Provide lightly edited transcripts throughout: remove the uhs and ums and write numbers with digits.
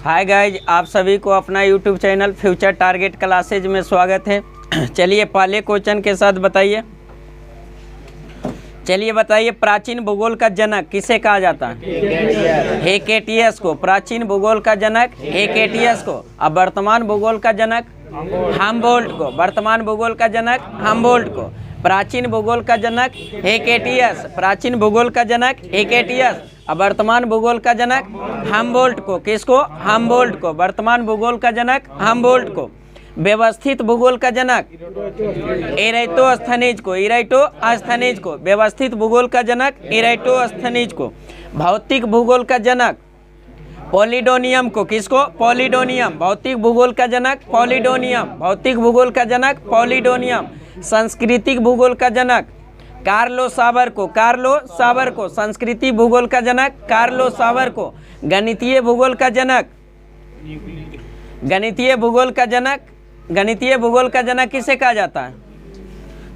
Hi guys, आप सभी को अपना YouTube channel future target classes में स्वागत है। चलिए पहले क्वेश्चन के साथ बताइए। प्राचीन भूगोल का जनक किसे कहा जाता है? हेकेटियस को। प्राचीन भूगोल का जनक हेकेटियस को। अब वर्तमान भूगोल का जनक हम्बोल्ट को। वर्तमान भूगोल का जनक हम्बोल्ट को। प्राचीन भूगोल का जनक हेकेटियस। प्राचीन भूगोल का जनक हेकेटियस। अब वर्तमान भूगोल का जनक हम्बोल्ट को। किसको? हम्बोल्ट को। वर्तमान भूगोल का जनक हम्बोल्ट को। व्यवस्थित भूगोल का जनक इरेटोस्थनीज को। इरेटोस्थनीज को। व्यवस्थित भूगोल का जनक इरेटोस्थनीज को। भौतिक भूगोल का जनक पॉलिडोनियम को। किसको? पॉलिडोनियम। भौतिक भूगोल का जनक पॉलिडोनियम। भौतिक भूगोल का जनक पॉलिडोनियम। सांस्कृतिक भूगोल का जनक कार्लो सावर को। कार्लो सावर को। संस्कृति भूगोल का जनक कार्लो सावर को। गणितीय भूगोल का जनक गणितीय भूगोल का जनक किसे कहा जाता है?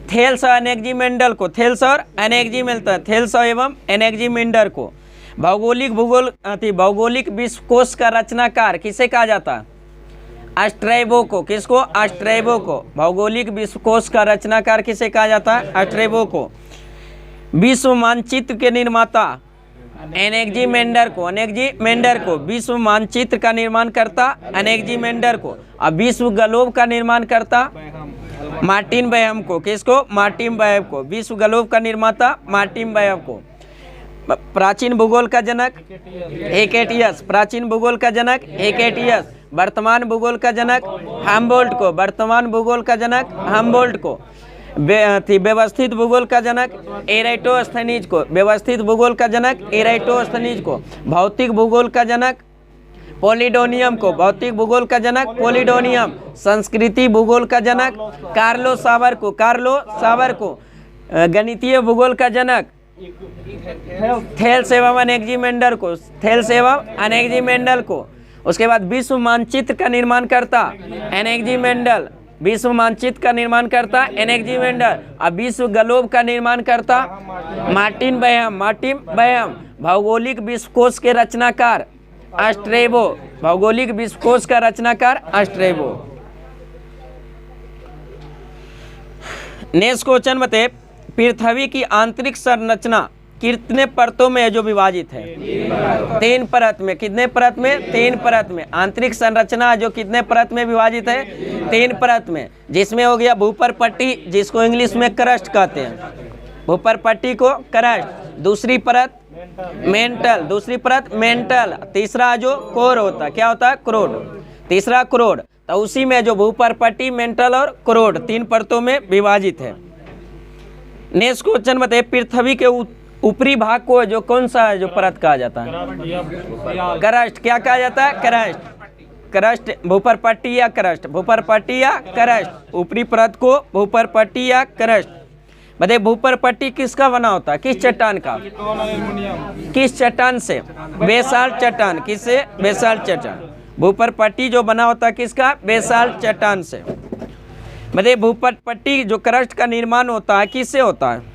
थेल्स और एनेक्जिमेंडल को। थेल्स और एनेक्जिमेंडल। थेल्स एवं एनेक्जिमेंडल को। भौगोलिक विश्वकोश का रचनाकार किसे कहा जाता है? स्ट्रैबो को। किसको? स्ट्रैबो को। भौगोलिक विश्वकोश का रचनाकार किसे कहा जाता है? स्ट्रैबो को। विश्व मानचित्र के निर्माता एनेक्जिमेंडर को। एनेक्जिमेंडर को। विश्व मानचित्र का निर्माण करता एनेक्जिमेंडर को। अब विश्व ग्लोब का निर्माण करता मार्टिन बैहम को। किसको? मार्टिन बैहम को। विश्व ग्लोब का निर्माता मार्टिन बैहम को। प्राचीन भूगोल का जनक हेकेटियस। प्राचीन भूगोल का जनक हेकेटियस। वर्तमान भूगोल का जनक हम्बोल्ट को। वर्तमान भूगोल का जनक हम्बोल्ट को। व्यवस्थित भूगोल का जनक इरेटोस्थनीज को। व्यवस्थित भूगोल का जनक इरेटोस्थनीज को। भौतिक भूगोल का जनक पॉलिडोनियम को। भौतिक भूगोल का जनक पॉलिडोनियम। संस्कृति भूगोल का जनक कार्लो सावर को। कार्लो सावर को। गणितीय भूगोल का जनक थेल्स एवं एनेक्जिमेंडल को। थेल्स एवं एनेक्जिमेंडल को। उसके बाद विश्व मानचित्र का निर्माण करता एनेक्जिमेंडल। विश्व मानचित्र का निर्माण करता एनेक्जिमेंडल। अब विश्व ग्लोब का निर्माण करता मार्टिन बैहम। मार्टिन बैहम। भौगोलिक विश्वकोश के रचनाकार स्ट्रैबो। भौगोलिक विश्वकोश का रचनाकार स्ट्रैबो। नेक्स्ट क्वेश्चन बताइए, पृथ्वी की आंतरिक संरचना कितने परतों में है जो विभाजित है? 3 परत में। कितने परत में? 3 परत में। आंतरिक संरचना जो कितने परत में विभाजित है? 3 परत में। जिसमें हो गया भूपर पट्टी, जिसको इंग्लिश में क्रस्ट कहते हैं। भूपर पट्टी को क्रस्ट। दूसरी परत मेंटल। दूसरी परत मेंटल। तीसरा जो कोर होता है, क्या होता है? क्रोड। तीसरा क्रोड। तो उसी में जो भूपर पट्टी, मेंटल और क्रोड 3 परतों में विभाजित है। नेक्स्ट क्वेश्चन बताइए, पृथ्वी के ऊपरी भाग को जो कौन सा है जो परत कहा जाता है? क्रस्ट। क्या कहा जाता है? क्रस्ट। क्रस्ट। भूपर पट्टी या क्रस्ट। भूपर पट्टी या क्रस्ट। ऊपरी परत को भूपर पट्टी या क्रस्ट। बताइए भूपर पट्टी किसका बना होता है? किस चट्टान का? किस चट्टान से? बेसाल्ट चट्टान। किससे? बेसाल्ट चट्टान। भूपर पट्टी जो बना होता है किसका? बेसाल्ट चट्टान से। बताइए भूपर पट्टी जो क्रस्ट का निर्माण होता है किससे होता है?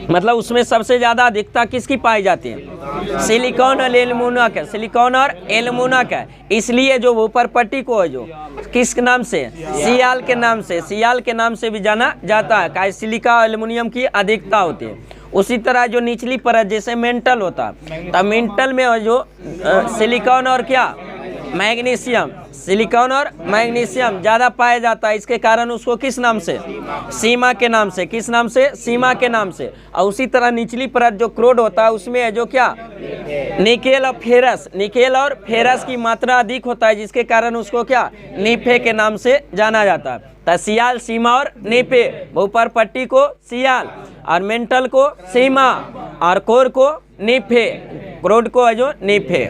मतलब उसमें सबसे ज्यादा अधिकता किसकी पाई जाती है? सिलिकॉन और एल्यूमिना का। सिलिकॉन और एल्यूमिना का। इसलिए जो भूपर पट्टी को है जो किस नाम से? सियाल के नाम से। सियाल के नाम से भी जाना जाता है। का सिलिका और एल्यूमिनियम की अधिकता होती है। उसी तरह जो निचली परत जैसे मेंटल होता है, तब मेंटल में जो सिलिकॉन और क्या मैग्नीशियम। सिलिकॉन और मैग्नीशियम ज़्यादा पाया जाता है। इसके कारण उसको किस नाम से? सीमा के नाम से। किस नाम से? सीमा के नाम से। और उसी तरह निचली परत जो क्रोड होता है उसमें है जो क्या? निकेल और फेरस। निकेल और फेरस की मात्रा अधिक होता है, जिसके कारण उसको क्या? नीफे के नाम से जाना जाता है। तो सियाल, सीमा और नीफे। भूपर पट्टी को सियाल और मेंटल को सीमा और कोर को नीफे। क्रोड को है जो नीफे।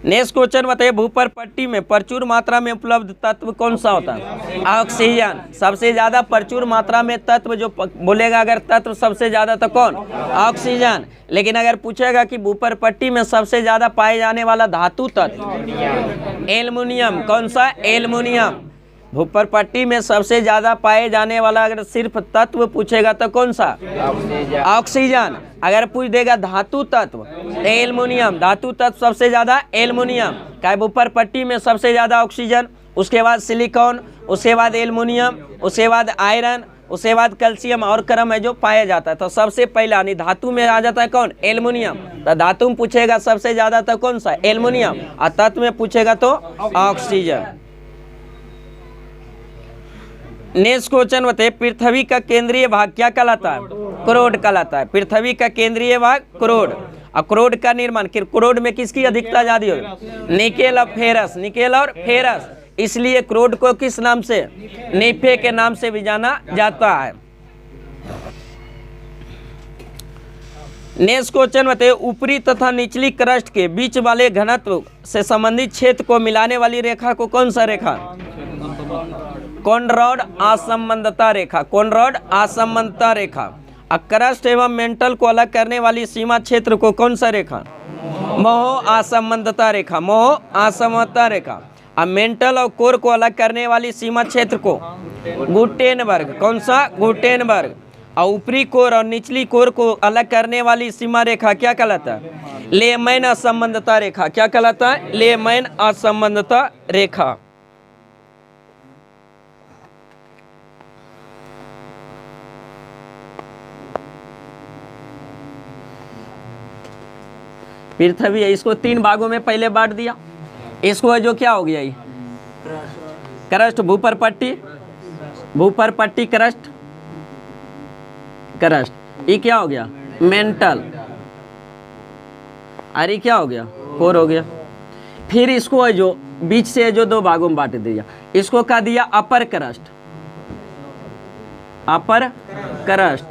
नेक्स्ट क्वेश्चन बताइए, भूपर पट्टी में प्रचुर मात्रा में उपलब्ध तत्व कौन सा होता है? ऑक्सीजन। सबसे ज्यादा प्रचुर मात्रा में तत्व जो बोलेगा अगर तत्व सबसे ज्यादा तो कौन? ऑक्सीजन। लेकिन अगर पूछेगा कि भूपर पट्टी में सबसे ज्यादा पाए जाने वाला धातु तत्व एल्युमिनियम। कौन सा? एल्युमिनियम। भूपर पट्टी में सबसे ज्यादा पाए जाने वाला अगर सिर्फ तत्व पूछेगा तो कौन सा? ऑक्सीजन। अगर पूछ देगा धातु तत्व तो एल्युमिनियम। धातु तत्व सबसे ज्यादा एल्युमिनियम का। भूपर पट्टी में सबसे ज्यादा ऑक्सीजन, उसके बाद सिलिकॉन, उसके बाद एल्युमिनियम, उसके बाद आयरन, उसके बाद कैल्शियम और क्रम है जो पाया जाता है। तो सबसे पहला नहीं धातु में आ जाता है कौन? एल्युमिनियम। तो धातु में पूछेगा सबसे ज्यादा तो कौन सा? एल्युमिनियम। और तत्व में पूछेगा तो ऑक्सीजन। नेक्स्ट क्वेश्चन बताइए, पृथ्वी का केंद्रीय भाग क्या कहलाता है? क्रोड कहलाता है। पृथ्वी का केंद्रीय भाग क्रोड। और क्रोड का निर्माण, क्रोड में किसकी अधिकता ज्यादा होगी? निकेल और फेरस। निकेल और फेरस, इसलिए क्रोड को किस नाम से? नीफे के नाम से भी जाना जाता है। नेक्स्ट क्वेश्चन बताइए, ऊपरी तथा निचली क्रस्ट के बीच वाले घनत्व से संबंधित क्षेत्र को मिलाने वाली रेखा को कौन सा रेखा? कॉनरॉड असंबंधता रेखा। कॉनरॉड असंबंधता रेखा। क्रस्ट एवं मेंटल को अलग करने वाली सीमा क्षेत्र को कौन सा रेखा? मोह असंबंधता रेखा। मोह असंबंधता रेखा। अब मेंटल और कोर को अलग करने वाली सीमा क्षेत्र को गुटेनबर्ग। कौन सा? गुटेनबर्ग। और ऊपरी कोर और निचली कोर को अलग करने वाली सीमा रेखा क्या कहलाता है? लेमैन असंबंधता रेखा। क्या कहलाता है? लेमैन असंबंधता रेखा। पृथ्वी है, इसको 3 भागों में पहले बांट दिया। इसको जो क्या हो गया? ये क्रस्ट, भूपर पट्टी, भूपर पट्टी क्रस्ट, क्रस्ट। ये क्या हो गया? मेंटल। अरे क्या हो गया? कोर हो गया। फिर इसको जो बीच से जो 2 भागों में बांट दिया, इसको कहा दिया अपर क्रस्ट। अपर क्रस्ट।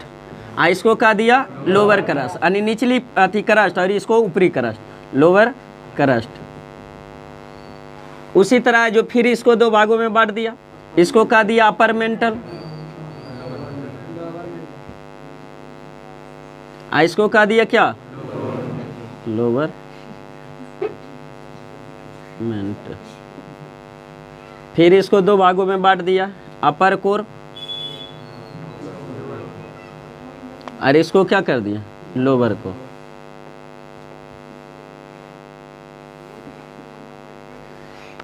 इसको कहा दिया लोअर क्रस्ट, यानी निचली अति क्रस्ट, और इसको ऊपरी क्रस्ट, लोअर क्रस्ट। उसी तरह जो फिर इसको 2 भागों में बांट दिया, इसको कहा दिया अपर मेंटल, इसको कहा दिया क्या? Lower mental. फिर इसको 2 भागों में बांट दिया, अपर कोर, और इसको क्या कर दिया? लोअर को।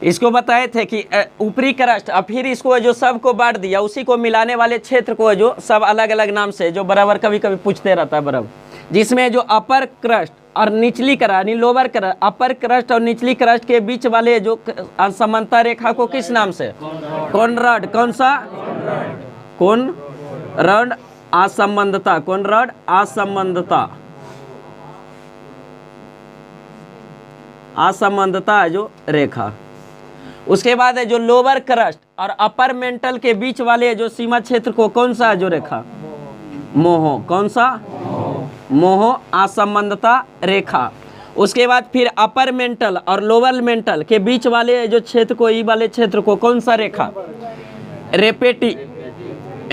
इसको बताए थे कि ऊपरी क्रस्ट, और फिर इसको जो सबको बांट दिया, उसी को मिलाने वाले क्षेत्र को जो सब अलग अलग नाम से जो बराबर कभी कभी पूछते रहता है बराबर, जिसमें जो अपर क्रस्ट और निचली क्रस्ट यानी लोअर क्रस्ट, अपर क्रस्ट और निचली क्रस्ट के बीच वाले जो असमानता रेखा को किस नाम से? कॉनरॉड। कौन सा? कॉनरॉड असंबंधता। कॉनरॉड असंबंधता। असंबंधता जो रेखा। उसके बाद है जो लोअर क्रस्ट और अपर मेंटल के बीच वाले जो सीमा क्षेत्र को कौन सा जो रेखा? मोह। कौन सा? मोह असंबंधता रेखा। उसके बाद फिर अपर मेंटल और लोअर मेंटल के बीच वाले जो क्षेत्र को, ई वाले क्षेत्र को कौन सा रेखा? रेपेटी।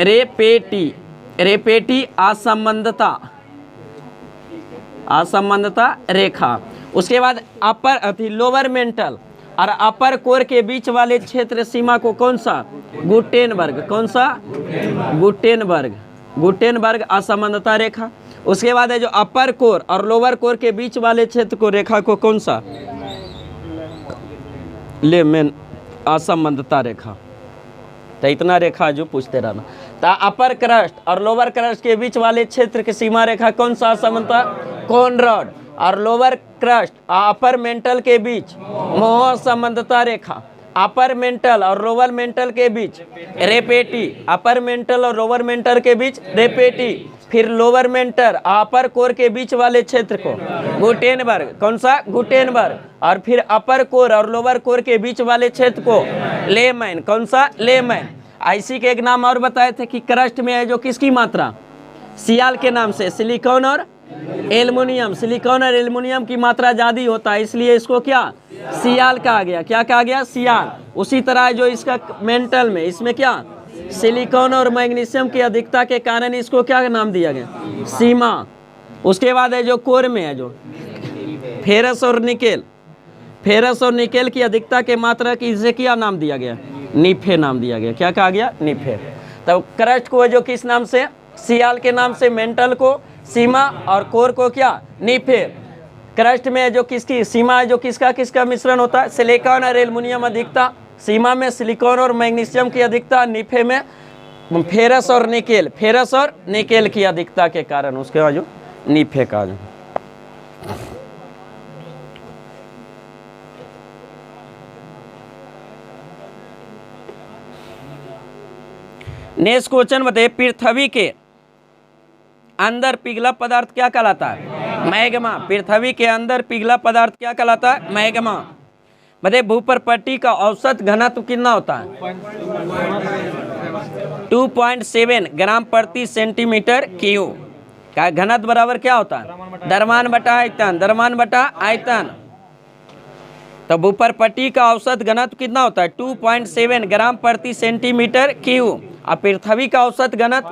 रेपेटी। रेपेटी असंबंधता। असंबंधता रेखा। उसके बाद अपर लोअर मेंटल और अपर कोर के बीच वाले क्षेत्र सीमा को कौन सा? गुटेनबर्ग। कौन सा? गुटेनबर्ग। गुटेनबर्ग असंबंधता रेखा। उसके बाद है जो अपर कोर और लोअर कोर के बीच वाले क्षेत्र को रेखा को कौन सा? लेमैन असंबंधता रेखा। तो इतना रेखा जो पूछते रहना। तो अपर क्रस्ट और लोअर क्रस्ट के बीच वाले क्षेत्र की सीमा रेखा कौन सा असंबंधता? कॉनरॉड। और लोअर क्रस्ट और अपर मेंटल के बीच मोह संबंधता रेखा। अपर मेंटल और लोअर मेंटल के बीच रेपेटी। अपर मेंटल और लोअर मेंटल के बीच रेपेटी। फिर लोअर मेंटल और अपर कोर के बीच वाले क्षेत्र को गुटेनबर्ग। कौन सा? गुटेनबर्ग। और फिर अपर कोर और लोअर कोर के बीच वाले क्षेत्र को लेमैन। कौन सा? लेमैन। इसी के एक नाम और बताए थे कि क्रस्ट में है जो किसकी मात्रा? सियाल के नाम से सिलिकॉन और एल्युमिनियम। सिलिकॉन और एल्युमिनियम की मात्रा ज्यादा होता है, इसलिए इसको क्या? सियाल कहा गया। क्या कहा गया? सियाल। उसी तरह जो इसका मेंटल में, इसमें क्या? सिलिकॉन और मैग्नीशियम की अधिकता के कारण इसको क्या नाम दिया गया? सीमा। उसके बाद है जो कोर में है जो फेरस और निकेल। फेरस और निकेल की अधिकता के मात्रा की इसे क्या नाम दिया गया? नीफे नाम दिया गया। क्या कहा गया? नीफे। तब क्रस्ट को जो किस नाम से? सियाल के नाम से, मेंटल को सीमा और कोर को क्या? नीफे। क्रस्ट में जो किसकी सीमा है, जो किसका किसका मिश्रण होता है? सिलिकॉन और एल्युमिनियम अधिकता। सीमा में सिलिकॉन और मैग्नीशियम की अधिकता, नीफे में फेरस और निकेल, फेरस और निकेल की अधिकता के कारण उसके बाद जो नीफे का जो। नेक्स्ट क्वेश्चन बताइए, पृथ्वी के अंदर पिघला पदार्थ क्या कहलाता है? मैग्मा। पृथ्वी के अंदर पिघला पदार्थ क्या कहलाता है? मैग्मा। बताइए भूपर्पट्टी का औसत घनत्व कितना होता है? 2.7 ग्राम प्रति सेंटीमीटर क्यूब। का घनत्व बराबर क्या होता है? द्रव्यमान बटा आयतन, द्रव्यमान बटा आयतन। तो भूपर्पट्टी का औसत घनत्व कितना होता है? 2.7 ग्राम प्रति सेंटीमीटर क्यूब। और पृथ्वी का औसत घनत्व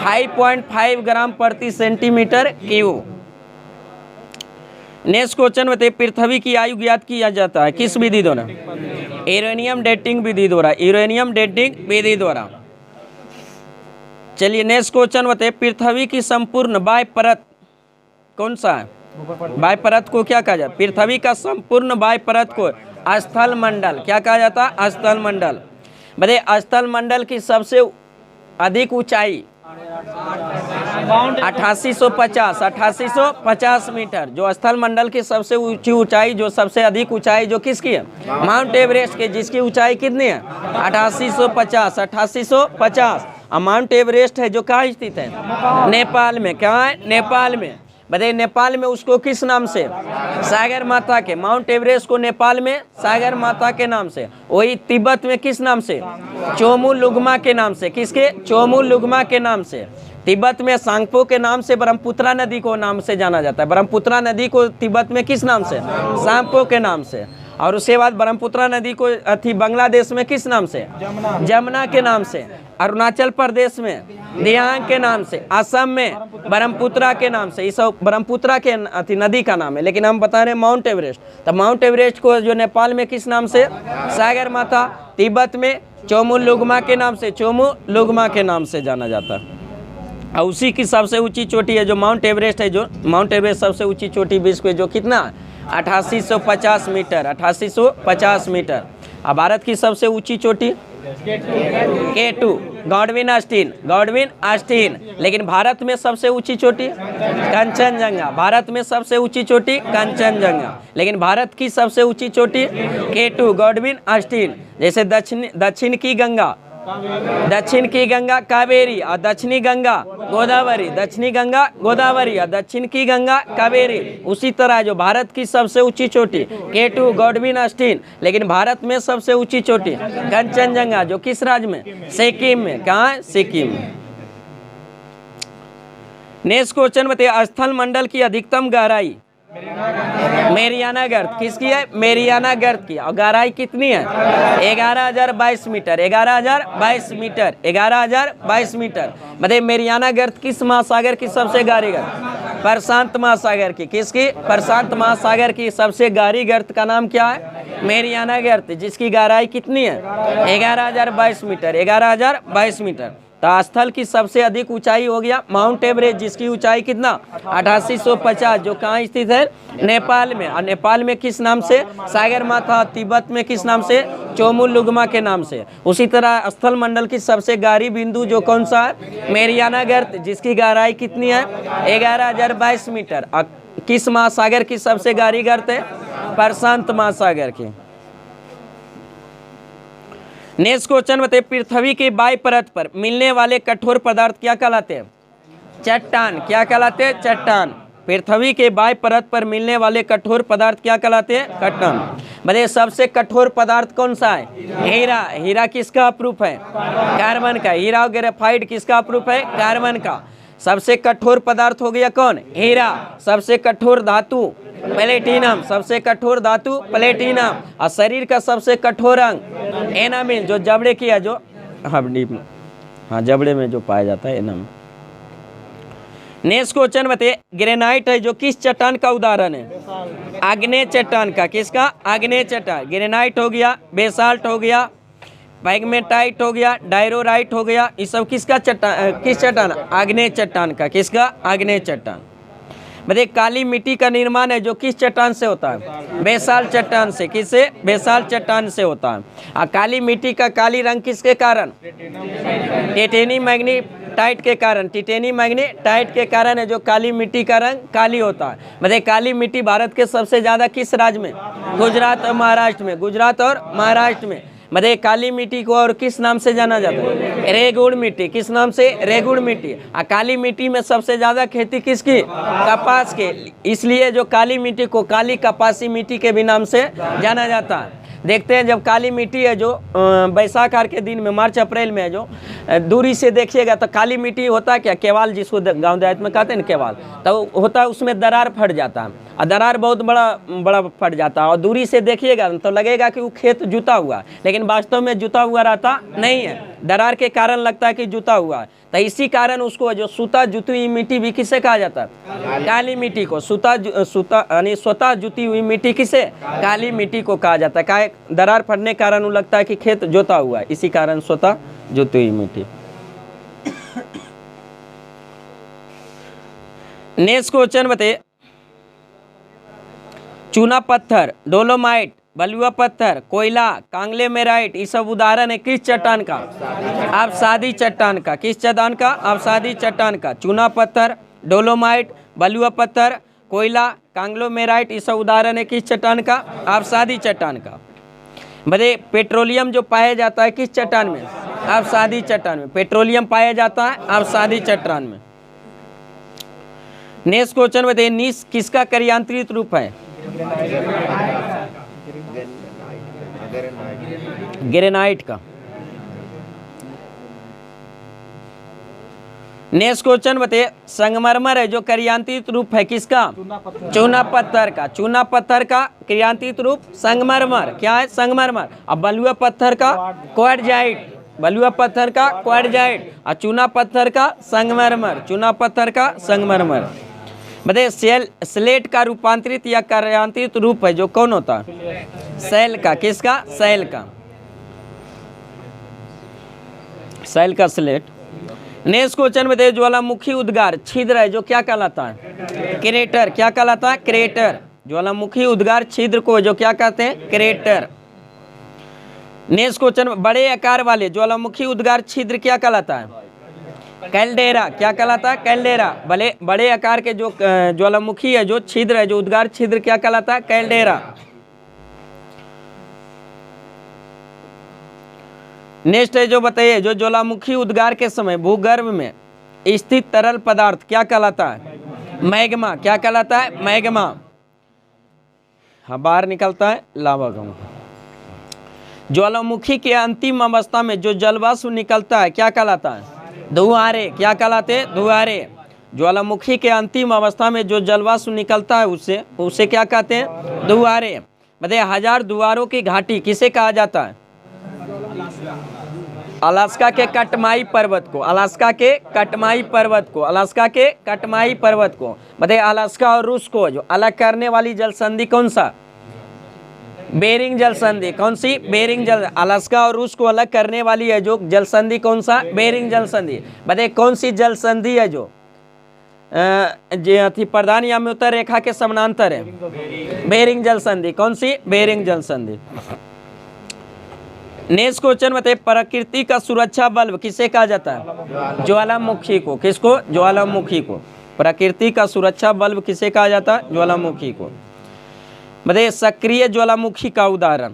5.5 ग्राम प्रति सेंटीमीटर क्यूब। नेक्स्ट क्वेश्चन बताइए, पृथ्वी की आयु ज्ञात किया जाता है किस विधि द्वारा? यूरेनियम डेटिंग विधि द्वारा, यूरेनियम डेटिंग विधि द्वारा। चलिए नेक्स्ट क्वेश्चन बताइए, पृथ्वी की संपूर्ण बाह्य परत कौन सा है? बाह्य परत को क्या कहा जाता है? पृथ्वी का संपूर्ण बाह्य परत को स्थल मंडल क्या कहा जाता है? स्थल मंडल। बताइए स्थल मंडल की सबसे अधिक ऊंचाई 8850 मीटर। जो स्थल मंडल की सबसे ऊंची ऊंचाई, जो सबसे अधिक ऊंचाई जो किसकी है? माउंट एवरेस्ट के, जिसकी ऊंचाई कितनी है? 8850। और माउंट एवरेस्ट है जो कहाँ स्थित है? नेपाल में। कहाँ है? नेपाल में। बताइए नेपाल में उसको किस नाम से? सागर माता के। माउंट एवरेस्ट को नेपाल में सागर माता के नाम से। वही तिब्बत में किस नाम से? चोमुलुंगमा के नाम से। किसके? चोमुलुंगमा के नाम से। तिब्बत में सांगपो के नाम से ब्रह्मपुत्रा नदी को नाम से जाना जाता है। ब्रह्मपुत्रा नदी को तिब्बत में किस नाम से? सांगपो के नाम से। और उसके बाद ब्रह्मपुत्रा नदी को बांग्लादेश में किस नाम से? जमुना के नाम से। अरुणाचल प्रदेश में दियांग के नाम से। असम में ब्रह्मपुत्रा के नाम से। इस ब्रह्मपुत्रा के नदी का नाम है, लेकिन हम बता रहे हैं माउंट एवरेस्ट। तो माउंट एवरेस्ट को जो नेपाल में किस नाम से? सागर माता। तिब्बत में चोमुलुंगमा के नाम से, चोमुलुंगमा के नाम से जाना जाता है। और उसी की सबसे ऊंची चोटी है जो माउंट एवरेस्ट है। जो माउंट एवरेस्ट सबसे ऊंची चोटी विश्व में, जो कितना? 8850 मीटर, 8850 मीटर। और भारत की सबसे ऊंची चोटी K2 गॉडविन ऑस्टिन। लेकिन भारत में सबसे ऊंची चोटी कंचनजंगा। भारत में सबसे ऊंची चोटी कंचनजंगा, लेकिन भारत की सबसे ऊंची चोटी K2 गॉडविन ऑस्टिन। जैसे दक्षिण की गंगा कावेरी और दक्षिणी गंगा गोदावरी, दक्षिणी गंगा गोदावरी और दक्षिण की गंगा कावेरी। उसी तरह जो भारत की सबसे ऊंची चोटी K2 गॉडविन ऑस्टिन, लेकिन भारत में सबसे ऊंची चोटी कंचनजंगा, जो किस राज्य में? सिक्किम में। कहाँ है? सिक्किम में। नेक्स्ट क्वेश्चन बताइए, स्थल मंडल की अधिकतम गहराई मेरियाना गर्त किसकी है? मेरियाना गर्त की। और गहराई कितनी है? 11,022 मीटर। 11,022 मीटर। 11,022 मीटर। बताइए मेरियाना गर्त किस महासागर की सबसे गहरी गर्त? प्रशांत महासागर की। किसकी? प्रशांत महासागर की सबसे गहरी गर्त का नाम क्या है? मेरियाना गर्त, जिसकी गहराई कितनी है? 11,022 मीटर। 11,022 मीटर। तो स्थल की सबसे अधिक ऊंचाई हो गया माउंट एवरेस्ट, जिसकी ऊंचाई कितना? 8850, जो कहाँ स्थित है? नेपाल में। और नेपाल में किस नाम से? सागर माता। तिब्बत में किस नाम से? चोमुलुंगमा के नाम से। उसी तरह स्थल मंडल की सबसे गहरी बिंदु जो कौन सा है? मेरियाना गर्त, जिसकी गहराई कितनी है? 11,022 मीटर। और किस महासागर की सबसे गहरी गर्त है? प्रशांत महासागर की। नेक्स्ट क्वेश्चन बताइए, पृथ्वी के बाह्य परत पर मिलने वाले कठोर पदार्थ क्या कहलाते हैं? चट्टान। क्या कहलाते हैं? चट्टान। पृथ्वी के बाह्य परत पर मिलने वाले कठोर पदार्थ क्या कहलाते हैं? चट्टान। बताइए सबसे कठोर पदार्थ कौन सा है? हीरा। हीरा किसका अप्रूफ है? कार्बन का। हीरा और ग्रेफाइट किसका अप्रूफ है? कार्बन का। सबसे कठोर पदार्थ हो गया कौन? हीरा। सबसे कठोर धातु प्लेटिनम। सबसे कठोर धातु प्लेटिनम। और शरीर का सबसे कठोर अंग एनामिल, जो जबड़े की है, जो हड्डी में, हाँ जबड़े में जो पाया जाता है, एनामिल। नेक्स्ट क्वेश्चन बताइए, ग्रेनाइट है जो किस चट्टान का उदाहरण है? आग्नेय चट्टान का। किसका? आग्नेय चट्टान। ग्रेनाइट हो गया, बेसाल्ट हो गया, पैगमेटाइट हो गया, डायरोराइट हो गया, ये सब किसका चट्टान, किस चट्टान, आग्नेय चट्टान का, किसका, आग्नेय चट्टान। बताइए काली मिट्टी का निर्माण है जो किस चट्टान से होता है, बेसाल चट्टान से, किससे, बेसाल चट्टान से होता है। और काली मिट्टी का काली रंग किसके कारण, टिटेनियम मैग्नीटाइट के कारण, टिटेनियम मैग्नीटाइट के कारण है जो काली मिट्टी का रंग काली होता है। बताइए काली मिट्टी भारत के सबसे ज्यादा किस राज्य में, गुजरात और महाराष्ट्र में, गुजरात और महाराष्ट्र में। बताइए काली मिट्टी को और किस नाम से जाना जाता है, रेगुड़ मिट्टी, किस नाम से, रेगुड़ मिट्टी। और काली मिट्टी में सबसे ज्यादा खेती किसकी, कपास के, इसलिए जो काली मिट्टी को काली कपासी मिट्टी के भी नाम से जाना जाता है। देखते हैं जब काली मिट्टी है जो बैसाख के दिन में, मार्च अप्रैल में है जो दूरी से देखिएगा तो काली मिट्टी होता है क्या, केवाल, जिसको गांव देहात में कहते हैं ना केवाल, तो होता है उसमें दरार फट जाता है, और दरार बहुत बड़ा फट जाता है, और दूरी से देखिएगा तो लगेगा कि वो खेत जुता हुआ है, लेकिन वास्तव में जुता हुआ रहता नहीं है, दरार के कारण लगता है कि जुता हुआ है। तो इसी कारण उसको जो सूता जुती हुई मिट्टी भी किसे कहा जाता है, काली मिट्टी को। सूता यानी स्वतः जुती हुई मिट्टी किसे, काली मिट्टी को कहा जाता है। क्या, दरार फटने के कारण वो लगता है कि खेत जोता हुआ है, इसी कारण स्वतः जुती हुई मिट्टी। नेक्स्ट क्वेश्चन बताइए, चूना पत्थर, डोलोमाइट, बलुआ पत्थर, कोयला, कांगलेमेराइट, ये सब उदाहरण है किस चट्टान का, आबसादी चट्टान का, किस चट्टान का, आबसादी चट्टान का। चूना पत्थर, डोलोमाइट, बलुआ पत्थर, कोयला, कांगलोमेराइट, ये सब उदाहरण है किस चट्टान का, आबसादी चट्टान का। बताइए पेट्रोलियम जो पाया जाता है किस चट्टान में, आबसादी चट्टान में, पेट्रोलियम पाया जाता है आबसादी चट्टान में। नेक्स्ट क्वेश्चन बताइए, नीस किसका कार्यांतरित रूप है, ग्रेनाइट का। नेक्स्ट क्वेश्चन बताइए, संगमरमर है जो कार्यान्तित रूप है किसका, चूना पत्थर का। चूना पत्थर का कार्यान्तित रूप संगमरमर, क्या है, संगमरमर। अब बलुआ पत्थर का क्वार्टजाइट, बलुआ पत्थर का क्वार्टजाइट, और चूना पत्थर का संगमरमर, चूना पत्थर का संगमरमर। बताइए स्लेट का रूपांतरित या कार्यान्तित रूप है जो कौन होता है, सैल का, किसका, सैल का, सैल का स्लेट। नेक्स्ट क्वेश्चन बताइए, ज्वालामुखी उद्गार छिद्र है जो क्या कहलाता है, क्रेटर, क्या कहलाता है, क्रेटर। ज्वालामुखी उद्गार छिद्र को जो क्या कहते हैं, क्रेटर। नेक्स्ट क्वेश्चन, बड़े आकार वाले ज्वालामुखी उद्गार छिद्र क्या कहलाता है, कैल्डेरा, क्या कहलाता है, कैल्डेरा। बड़े आकार के जो ज्वालामुखी है जो छिद्र है, जो उद्गार छिद्र क्या कहलाता है, कैल्डेरा। नेक्स्ट है जो बताइए, जो ज्वालामुखी उद्गार के समय भूगर्भ में स्थित तरल पदार्थ क्या कहलाता है, मैग्मा, क्या कहलाता है, मैग्मा। हाँ, बाहर निकलता है लावा का। ज्वालामुखी के अंतिम अवस्था में जो जलवाष्प निकलता है क्या कहलाता है, धुआरे, क्या कहलाते हैं, धुआरे। ज्वालामुखी के अंतिम अवस्था में जो जलवाष्प निकलता है उसे क्या कहते हैं, धुआरे। बताइए हजार धुआरों की घाटी किसे कहा जाता है, अलास्का के कटमाई पर्वत को, अलास्का के कटमाई पर्वत को, अलास्का के कटमाई पर्वत को। बताइए अलास्का और रूस को जो अलग करने वाली जल संधि कौन सा, बेरिंग जल संधि, कौन सी, बेरिंग जल। अलास्का और रूस को अलग करने वाली है जो जल संधि कौन सा, बेरिंग जल संधि। बताइए कौन सी जल संधि है जो प्रधान या उत्तर रेखा के समानांतर है, बेरिंग जल संधि, कौन सी, बेरिंग जल संधि। नेक्स्ट क्वेश्चन बताइए, प्रकृति का सुरक्षा बल्ब किसे कहा जाता है, ज्वालामुखी को, किसको, ज्वालामुखी को। प्रकृति का सुरक्षा बल्ब किसे कहा जाता है, ज्वालामुखी को। बताइए सक्रिय ज्वालामुखी का उदाहरण,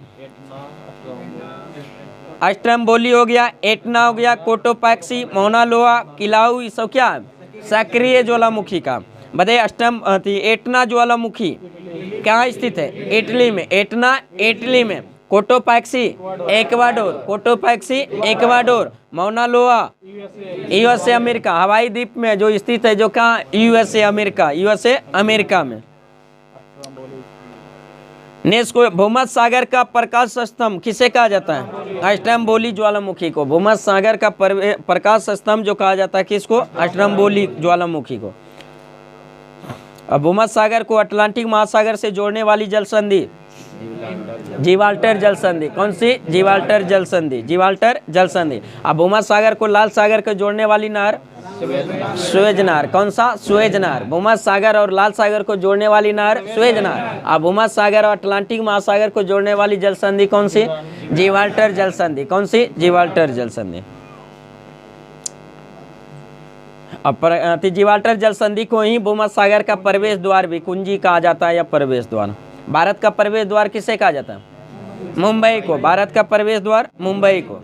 अस्ट्रम्बोली हो गया, एटना हो गया, कोटोपैक्सी, मौना लोआ, किलाऊ, ये सब क्या है, सक्रिय ज्वालामुखी का। बताइए एटना ज्वालामुखी कहाँ स्थित है, इटली में, एटना इटली में। Cotopaxi Ecuador, Cotopaxi Ecuador. मौना लोआ यूएसए अमेरिका, हवाई द्वीप में जो स्थित है, जो कहाँ, यूएसए अमेरिका, यूएसए अमेरिका में। नेक्स्ट को भूमध्य सागर का प्रकाश स्तंभ किसे कहा जाता है, अस्ट्रम्बोली ज्वालामुखी को। भूमध्य सागर का प्रकाश स्तंभ जो कहा जाता है किसको, अस्ट्रम्बोली ज्वालामुखी को। अब भूमध्य सागर को अटलांटिक महासागर से जोड़ने वाली जल संधि जिब्राल्टर जल संधि। कौन सी? जिब्राल्टर जल संधि, जिब्राल्टर जल संधि। अब भूमध्य सागर को लाल सागर को जोड़ने वाली नहर सुएज नहर। कौन सा? सुएज नहर। भूमध्य सागर और लाल सागर को जोड़ने वाली नहर सुएज नहर। अब भूमध्य सागर और अटलांटिक महासागर को जोड़ने वाली जल संधि कौन सी? जिब्राल्टर जल संधि। कौन सी? जिब्राल्टर जल संधि। अब जिब्राल्टर जल संधि को ही भूमध्य सागर का प्रवेश द्वार भी कुंजी कहा जाता है या प्रवेश द्वार। भारत का प्रवेश द्वार किसे कहा जाता है? मुंबई को। भारत का प्रवेश द्वार मुंबई को।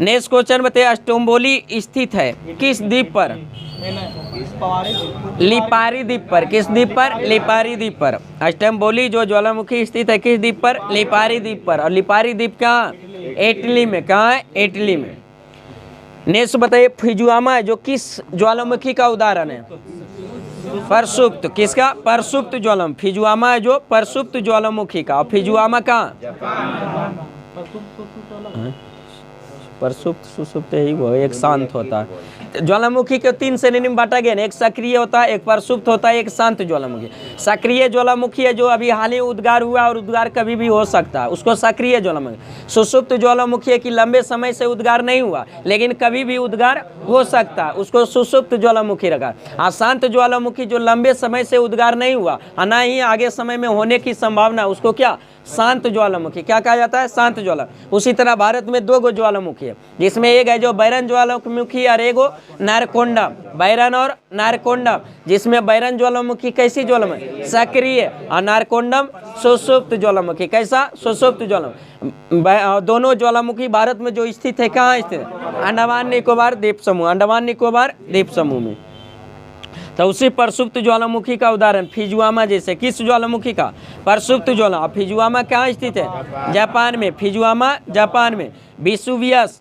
नेक्स्ट क्वेश्चन बताइए, स्टोम्बोली स्थित है किस द्वीप पर? लिपारी द्वीप पर। किस द्वीप पर? लिपारी द्वीप पर। स्टोम्बोली जो ज्वालामुखी स्थित है किस द्वीप पर? लिपारी द्वीप पर। और लिपारी द्वीप कहाँ? इटली में। कहाँ है? इटली में। नेक्स्ट बताइए, फिजुआमा जो किस ज्वालामुखी का उदाहरण है? परसुप्त। किसका? परसुप्त ज्वालामुखी। फिजुआमा है जो परसुप्त ज्वालामुखी का। और फिजुआमा कहाँ? परसुप्त सुसुप्त ही वो एक शांत होता है। ज्वालामुखी के 3 श्रेणी में बांटा गया ना, एक सक्रिय होता है, एक परसुप्त होता है, एक शांत ज्वालामुखी। सक्रिय ज्वालामुखी है जो अभी हाल ही उद्गार हुआ और उद्गार कभी भी हो सकता है, उसको सक्रिय ज्वालामुखी। सुसुप्त ज्वालामुखी है कि लंबे समय से उद्गार नहीं हुआ लेकिन कभी भी उद्गार हो सकता है, उसको सुसुप्त ज्वालामुखी रखा। और शांत ज्वालामुखी जो लंबे समय से उद्गार नहीं हुआ और ना ही आगे समय में होने की संभावना, उसको क्या? शांत ज्वालामुखी। क्या कहा जाता है? शांत ज्वालामुखी। उसी तरह भारत में 2 ज्वालामुखी है, जिसमें एक है जो बैरन ज्वालामुखी और एगो नारकोंडम। बैरन और नारकोंडम, जिसमें बैरन ज्वालामुखी कैसी ज्वालामुखी? सक्रिय, और नारकोंडम सुसुप्त ज्वालामुखी। कैसा? सुसुप्त ज्वालामुखी। दोनों ज्वालामुखी भारत में जो स्थित है, कहाँ स्थित है? अंडमान निकोबार द्वीप समूह। अंडमान निकोबार द्वीप समूह में। तो उसी परसुप्त ज्वालामुखी का उदाहरण फिजुआमा जैसे। किस ज्वालामुखी का? परसुप्त ज्वाला। फिजुआमा कहाँ स्थित है? जापान में। फिजुआमा जापान में। विसुवियस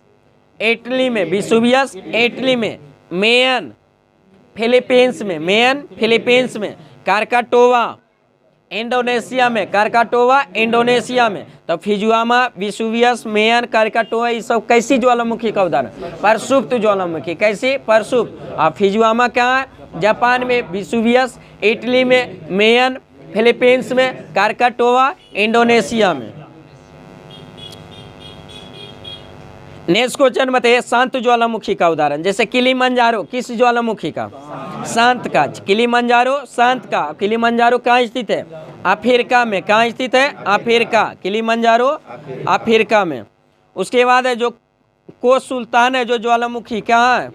इटली में। विसुवियस इटली में। मेयन फिलीपींस में। मेयन फिलीपींस में। कारकाटोवा इंडोनेशिया में। कारकाटोवा इंडोनेशिया में। तो फिजुआमा, विसुवियस, मेयन, कारकाटोवा ये सब कैसी ज्वालामुखी का उदाहरण? परसुप्त ज्वालामुखी। कैसी? परसुप्त। और फिजुआमा कहाँ है? जापान में। विसुवियस इटली में। मेयन फिलीपींस में। कारकाटोवा इंडोनेशिया में। नेक्स्ट क्वेश्चन बताइए, शांत ज्वालामुखी का उदाहरण। जैसे किलिमंजारो किस ज्वालामुखी का? शांत का। किलिमंजारो शांत का। किलिमंजारो कहाँ स्थित है? अफ्रीका में। कहाँ स्थित है? अफ्रीका। किलिमंजारो अफ्रीका में। उसके बाद है जो को सुल्तान है जो ज्वालामुखी, कहाँ है?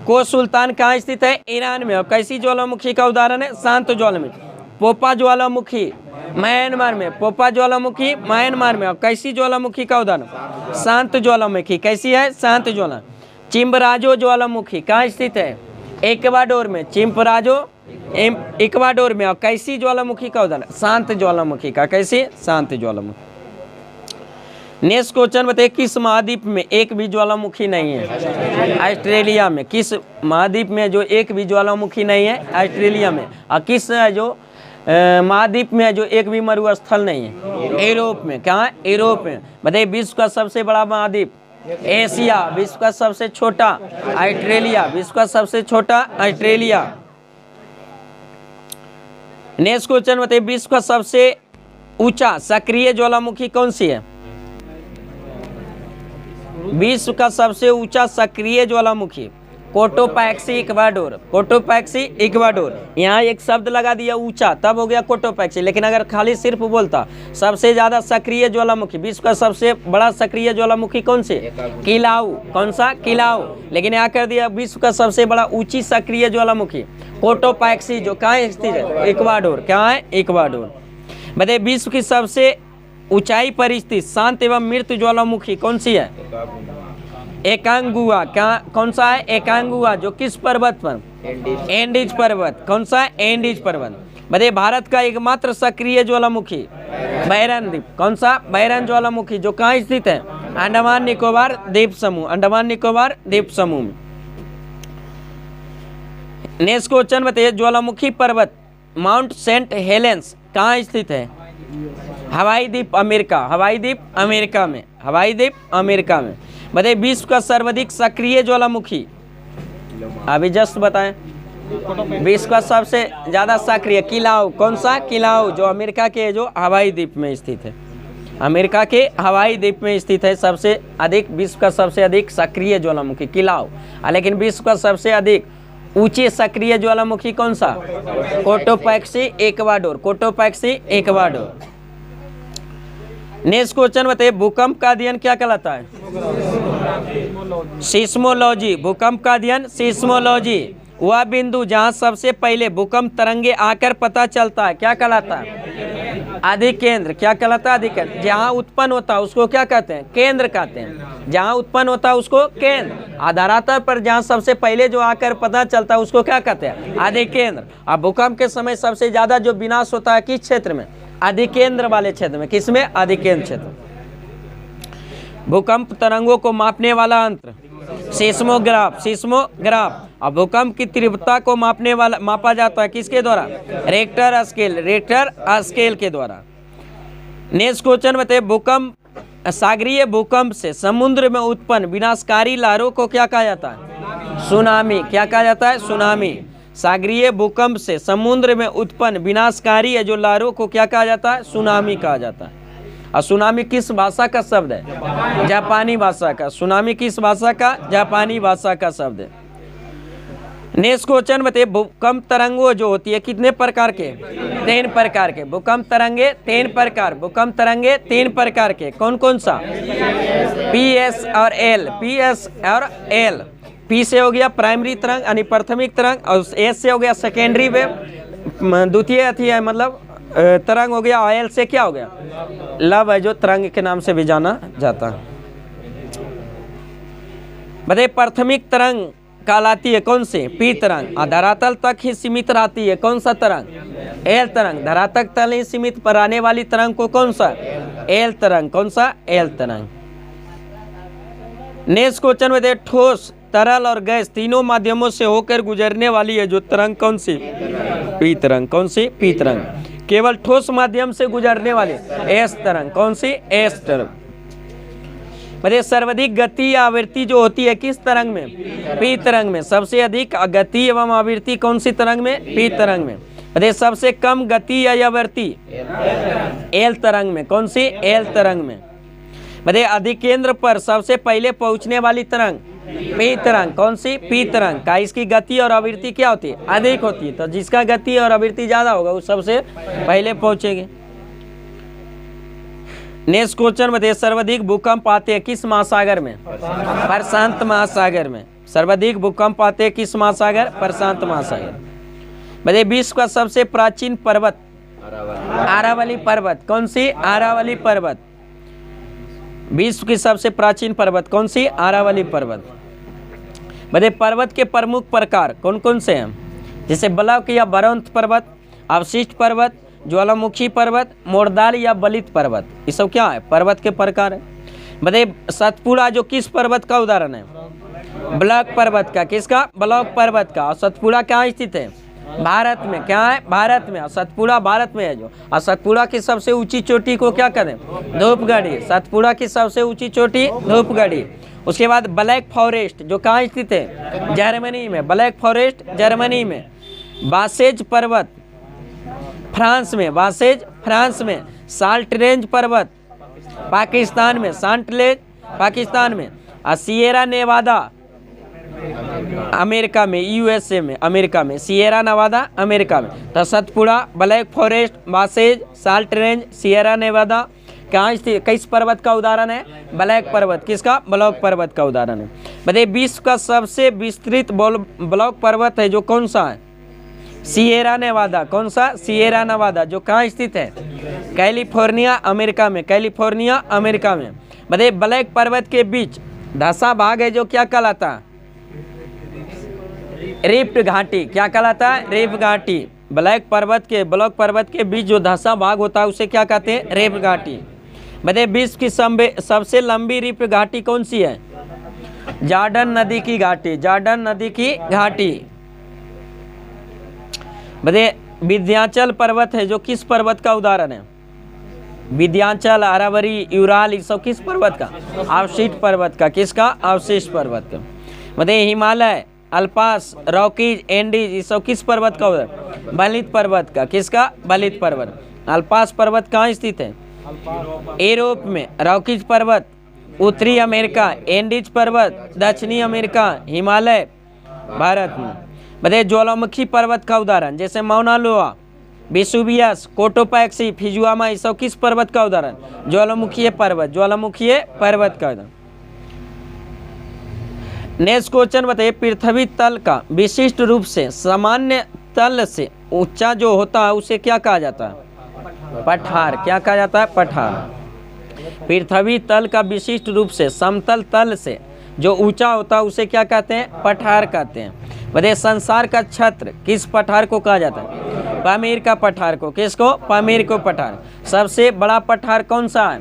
को सुल्तान कहाँ स्थित है? ईरान में। और कैसी ज्वालामुखी का उदाहरण है? शांत ज्वालामुखी। पोपा ज्वालामुखी म्यांमार में। पोपा ज्वालामुखी म्यांमार में। और कैसी ज्वालामुखी का उदाहरण? शांत ज्वालामुखी। कैसी है? शांत ज्वाला। चिम्बराजो ज्वालामुखी कहाँ स्थित है? इक्वाडोर में। चिम्बराजो इक्वाडोर में। और कैसी ज्वालामुखी का उदाहरण? शांत ज्वालामुखी का। कैसी? शांत ज्वालामुखी। नेक्स्ट क्वेश्चन बताइए, किस महाद्वीप में एक भी ज्वालामुखी नहीं है? ऑस्ट्रेलिया में। किस महाद्वीप में जो एक भी ज्वालामुखी नहीं है? ऑस्ट्रेलिया में। और किस जो महाद्वीप में जो एक भी मरुस्थल नहीं है? यूरोप में। कहाँ? यूरोप में। बताइए, विश्व का सबसे बड़ा महाद्वीप? एशिया। विश्व का सबसे छोटा? ऑस्ट्रेलिया। विश्व का सबसे छोटा? ऑस्ट्रेलिया। नेक्स्ट क्वेश्चन बताइए, विश्व का सबसे ऊंचा सक्रिय ज्वालामुखी कौन सी है? विश्व का सबसे ऊंचा सक्रिय ज्वालामुखी कोटोपैक्सी इक्वाडोर। Cotopaxi Ecuador. यहाँ एक शब्द लगा दिया ऊंचा, तब हो गया कोटोपैक्सी। लेकिन अगर खाली सिर्फ बोलता सबसे ज्यादा सक्रिय ज्वालामुखी, विश्व का सबसे बड़ा सक्रिय ज्वालामुखी कौन से? किलाऊ। कौन सा? किलाऊ। लेकिन यहाँ कर दिया विश्व का सबसे बड़ा ऊंची सक्रिय ज्वालामुखी कोटोपैक्सी, जो कहाँ स्थित है? इक्वाडोर। कहाँ है? इक्वाडोर। बताइए, विश्व की सबसे ऊंचाई पर स्थित शांत एवं मृत ज्वालामुखी कौन सी है? एकांगुआ। क्या? कौन सा है? एकांगुआ। जो किस पर्वत पर? एंडीज पर्वत। कौन सा है? एंडीज पर्वत। बताइए, भारत का एकमात्र सक्रिय ज्वालामुखी बैरन द्वीप। कौन सा? बैरन ज्वालामुखी। जो कहाँ स्थित है? अंडमान निकोबार द्वीप समूह। अंडमान निकोबार द्वीप समूह में। नेक्स्ट क्वेश्चन बताइए, ज्वालामुखी पर्वत माउंट सेंट हेलेंस कहाँ स्थित है? हवाई द्वीप अमेरिका। हवाई द्वीप अमेरिका में। हवाई द्वीप अमेरिका में। बताइए, विश्व का सर्वाधिक सक्रिय ज्वालामुखी? अभी जस्ट बताएं। विश्व का सबसे ज़्यादा सक्रिय किलाउ, कौन सा? किलाउ, जो अमेरिका के जो हवाई द्वीप में स्थित है, अमेरिका के हवाई द्वीप में स्थित है। सबसे अधिक, विश्व का सबसे अधिक सक्रिय ज्वालामुखी किलाउ। लेकिन विश्व का सबसे अधिक ऊंचे सक्रिय ज्वालामुखी कौन सा? Cotopaxi Ecuador, Cotopaxi Ecuador. Next question बताइए, भूकंप का अध्ययन क्या कहलाता है? सीस्मोलॉजी। भूकंप का अध्ययन सीस्मोलॉजी। वह बिंदु जहां सबसे पहले भूकंप तरंगे आकर पता चलता है क्या कहलाता है? अधिकेंद्र। क्या कहलाता है? अधिकेंद्र। जहां उत्पन्न होता है उसको क्या कहते हैं? केंद्र कहते हैं। जहां उत्पन्न होता है उसको केंद्र। आधारातल पर जहां सबसे पहले जो आकर पता चलता है उसको क्या कहते हैं? अधिकेंद्र। अब भूकंप के समय सबसे ज्यादा जो विनाश होता है किस क्षेत्र में? अधिकेंद्र वाले क्षेत्र में। किसमें? अधिकेंद्र क्षेत्र। भूकंप तरंगों को मापने वाला यंत्र सीस्मोग्राफ, सीस्मोग्राफ। अब भूकंप की तीव्रता को मापने वाला मापा जाता है किसके द्वारा? रेक्टर स्केल, रेक्टर स्केल के द्वारा। नेक्स्ट क्वेश्चन बताइए, भूकंप, सागरीय भूकंप से समुद्र में उत्पन्न विनाशकारी लहरों को क्या कहा जाता है? सुनामी। क्या कहा जाता है? सुनामी। सागरीय भूकंप से समुद्र में उत्पन्न विनाशकारी जो लहरों को क्या कहा जाता है? सुनामी कहा जाता है। और सुनामी किस भाषा का शब्द है? जापानी भाषा का। सुनामी किस भाषा का? जापानी भाषा का शब्द है। नेक्स्ट क्वेश्चन बताइए, भूकंप तरंगों जो होती है कितने प्रकार के? 3 प्रकार के। भूकंप तरंगे 3 प्रकार। भूकंप तरंगे 3 प्रकार के। कौन कौन सा? PS और L। PS और L। P से हो गया प्राइमरी तरंग यानी प्राथमिक तरंग, और S से हो गया सेकेंडरी वेव, द्वितीय अथी है मतलब तरंग हो गया। L से क्या हो गया? लव है जो तरंग के नाम से भी जाना जाता है। बताइए, प्राथमिक तरंग कहलाती है कौन सी? P तरंग। धरातल तक ही सीमित रहती है कौन सा तरंग? L तरंग। धरातल तक ही सीमित पर आने वाली तरंग को कौन सा? L तरंग। कौन सा? L तरंग। नेक्स्ट क्वेश्चन में देखिए, ठोस, तरल और गैस तीनों माध्यमों से होकर गुजरने वाली है जो तरंग कौन सी? P तरंग। कौन सी? P तरंग। केवल ठोस माध्यम से गुजरने वाली S तरंग। कौन सी? S तरंग। बताइए, सर्वाधिक गति या आवृत्ति जो होती है किस तरंग में? P तरंग में। सबसे अधिक गति एवं आवृत्ति कौन सी तरंग में? P तरंग में। बताइए, सबसे कम गति या आवृत्ति? L तरंग में। कौन सी? L तरंग में। बताइए, अधिकेंद्र पर सबसे पहले पहुंचने वाली तरंग? P तरंग। कौन सी? P तरंग। का इसकी गति और आवृत्ति क्या होती है? अधिक होती है। तो जिसका गति और आवृत्ति ज्यादा होगा वो सबसे पहले पहुंचेगी। नेक्स्ट क्वेश्चन बताइए, सर्वाधिक भूकंप आते हैं किस महासागर में? प्रशांत महासागर में। सर्वाधिक भूकंप आते हैं किस महासागर? प्रशांत महासागर। बताइए, विश्व का सबसे प्राचीन पर्वत? आरावली पर्वत। कौन सी? आरावली पर्वत। विश्व की सबसे प्राचीन पर्वत कौन सी? आरावली पर्वत। बताइए, पर्वत के प्रमुख प्रकार कौन कौन से हैं? जैसे बलक या बरौंत पर्वत, अवशिष्ट पर्वत, ज्वालामुखी पर्वत, मोरदाल या बलित पर्वत। ये सब क्या है? पर्वत के प्रकार है। बताइए, सतपुड़ा जो किस पर्वत का उदाहरण है? ब्लॉक पर्वत का। किसका? ब्लॉक पर्वत का। और सतपुड़ा कहाँ स्थित है? भारत में। क्या है? भारत में। और सतपुड़ा भारत में है जो। और सतपुड़ा की सबसे ऊंची चोटी को क्या करें? धूपगढ़ी। सतपुड़ा की सबसे ऊंची चोटी धूपगढ़ी। उसके बाद ब्लैक फॉरेस्ट जो कहाँ स्थित है? जर्मनी में। ब्लैक फॉरेस्ट जर्मनी में। बासेज पर्वत फ्रांस में। बासेज फ्रांस में। साल्ट रेंज पर्वत पाकिस्तान में। साल्ट रेंज पाकिस्तान में। और सिएरा नेवादा अमेरिका में, USA में, अमेरिका में। सिएरा नेवादा अमेरिका में। तो Satpura, black forest, Vosges, salt range, Sierra Nevada कहाँ स्थित? किस पर्वत का उदाहरण है? ब्लैक पर्वत। किसका? ब्लॉक पर्वत का उदाहरण है। बताइए, विश्व का सबसे विस्तृत ब्लॉक पर्वत है जो कौन सा है? सिएरा नेवादा। कौन सा? सिएरा नेवादा। जो कहाँ स्थित है? कैलिफोर्निया अमेरिका में। कैलिफोर्निया अमेरिका में। बताइए, ब्लैक पर्वत के बीच धसा भाग है जो क्या कहलाता है? रिफ्ट घाटी। क्या कहलाता है? रिफ्ट घाटी। ब्लैक पर्वत के बीच जो धसा भाग होता है उसे क्या कहते हैं? रिफ्ट घाटी। बताइए, विश्व की सबसे लंबी रिफ्ट घाटी कौन सी है? जॉर्डन नदी की घाटी। जॉर्डन नदी की घाटी। बताइए, विंध्याचल पर्वत है जो किस पर्वत का उदाहरण है? विंध्याचल, अरावली, यूराल, ये सब किस पर्वत का? अवशिष्ट पर्वत का। किसका? अवशिष्ट पर्वत का। बताइए, हिमालय अल्पास, रॉकीज, एंडीज, ये सब किस पर्वत का उदाहरण? बलित पर्वत का। किसका? बलित पर्वत। अल्पास पर्वत कहाँ स्थित है? यूरोप में। रॉकीज पर्वत उत्तरी अमेरिका, एंडीज पर्वत दक्षिणी अमेरिका, हिमालय भारत में। बताइए ज्वालामुखी पर्वत का उदाहरण, जैसे माउना लोआ, वेसुवियस, कोटोपैक्सी, फिजुआमा, ये सब किस पर्वत का उदाहरण? ज्वालामुखीय पर्वत। ज्वालामुखीय पर्वत का उदाहरण। नेक्स्ट क्वेश्चन बताइए, पृथ्वी तल का विशिष्ट रूप से सामान्य तल से ऊंचा जो होता है उसे क्या कहा जाता है? पठार। क्या कहा जाता है? पठार। पृथ्वी तल का विशिष्ट रूप से समतल तल से जो ऊंचा होता है उसे क्या कहते हैं? पठार कहते हैं। बताइए संसार का छत्र किस पठार को कहा जाता है? पामीर का पठार को। किसको? पामीर को पठार। सबसे बड़ा पठार कौन सा है?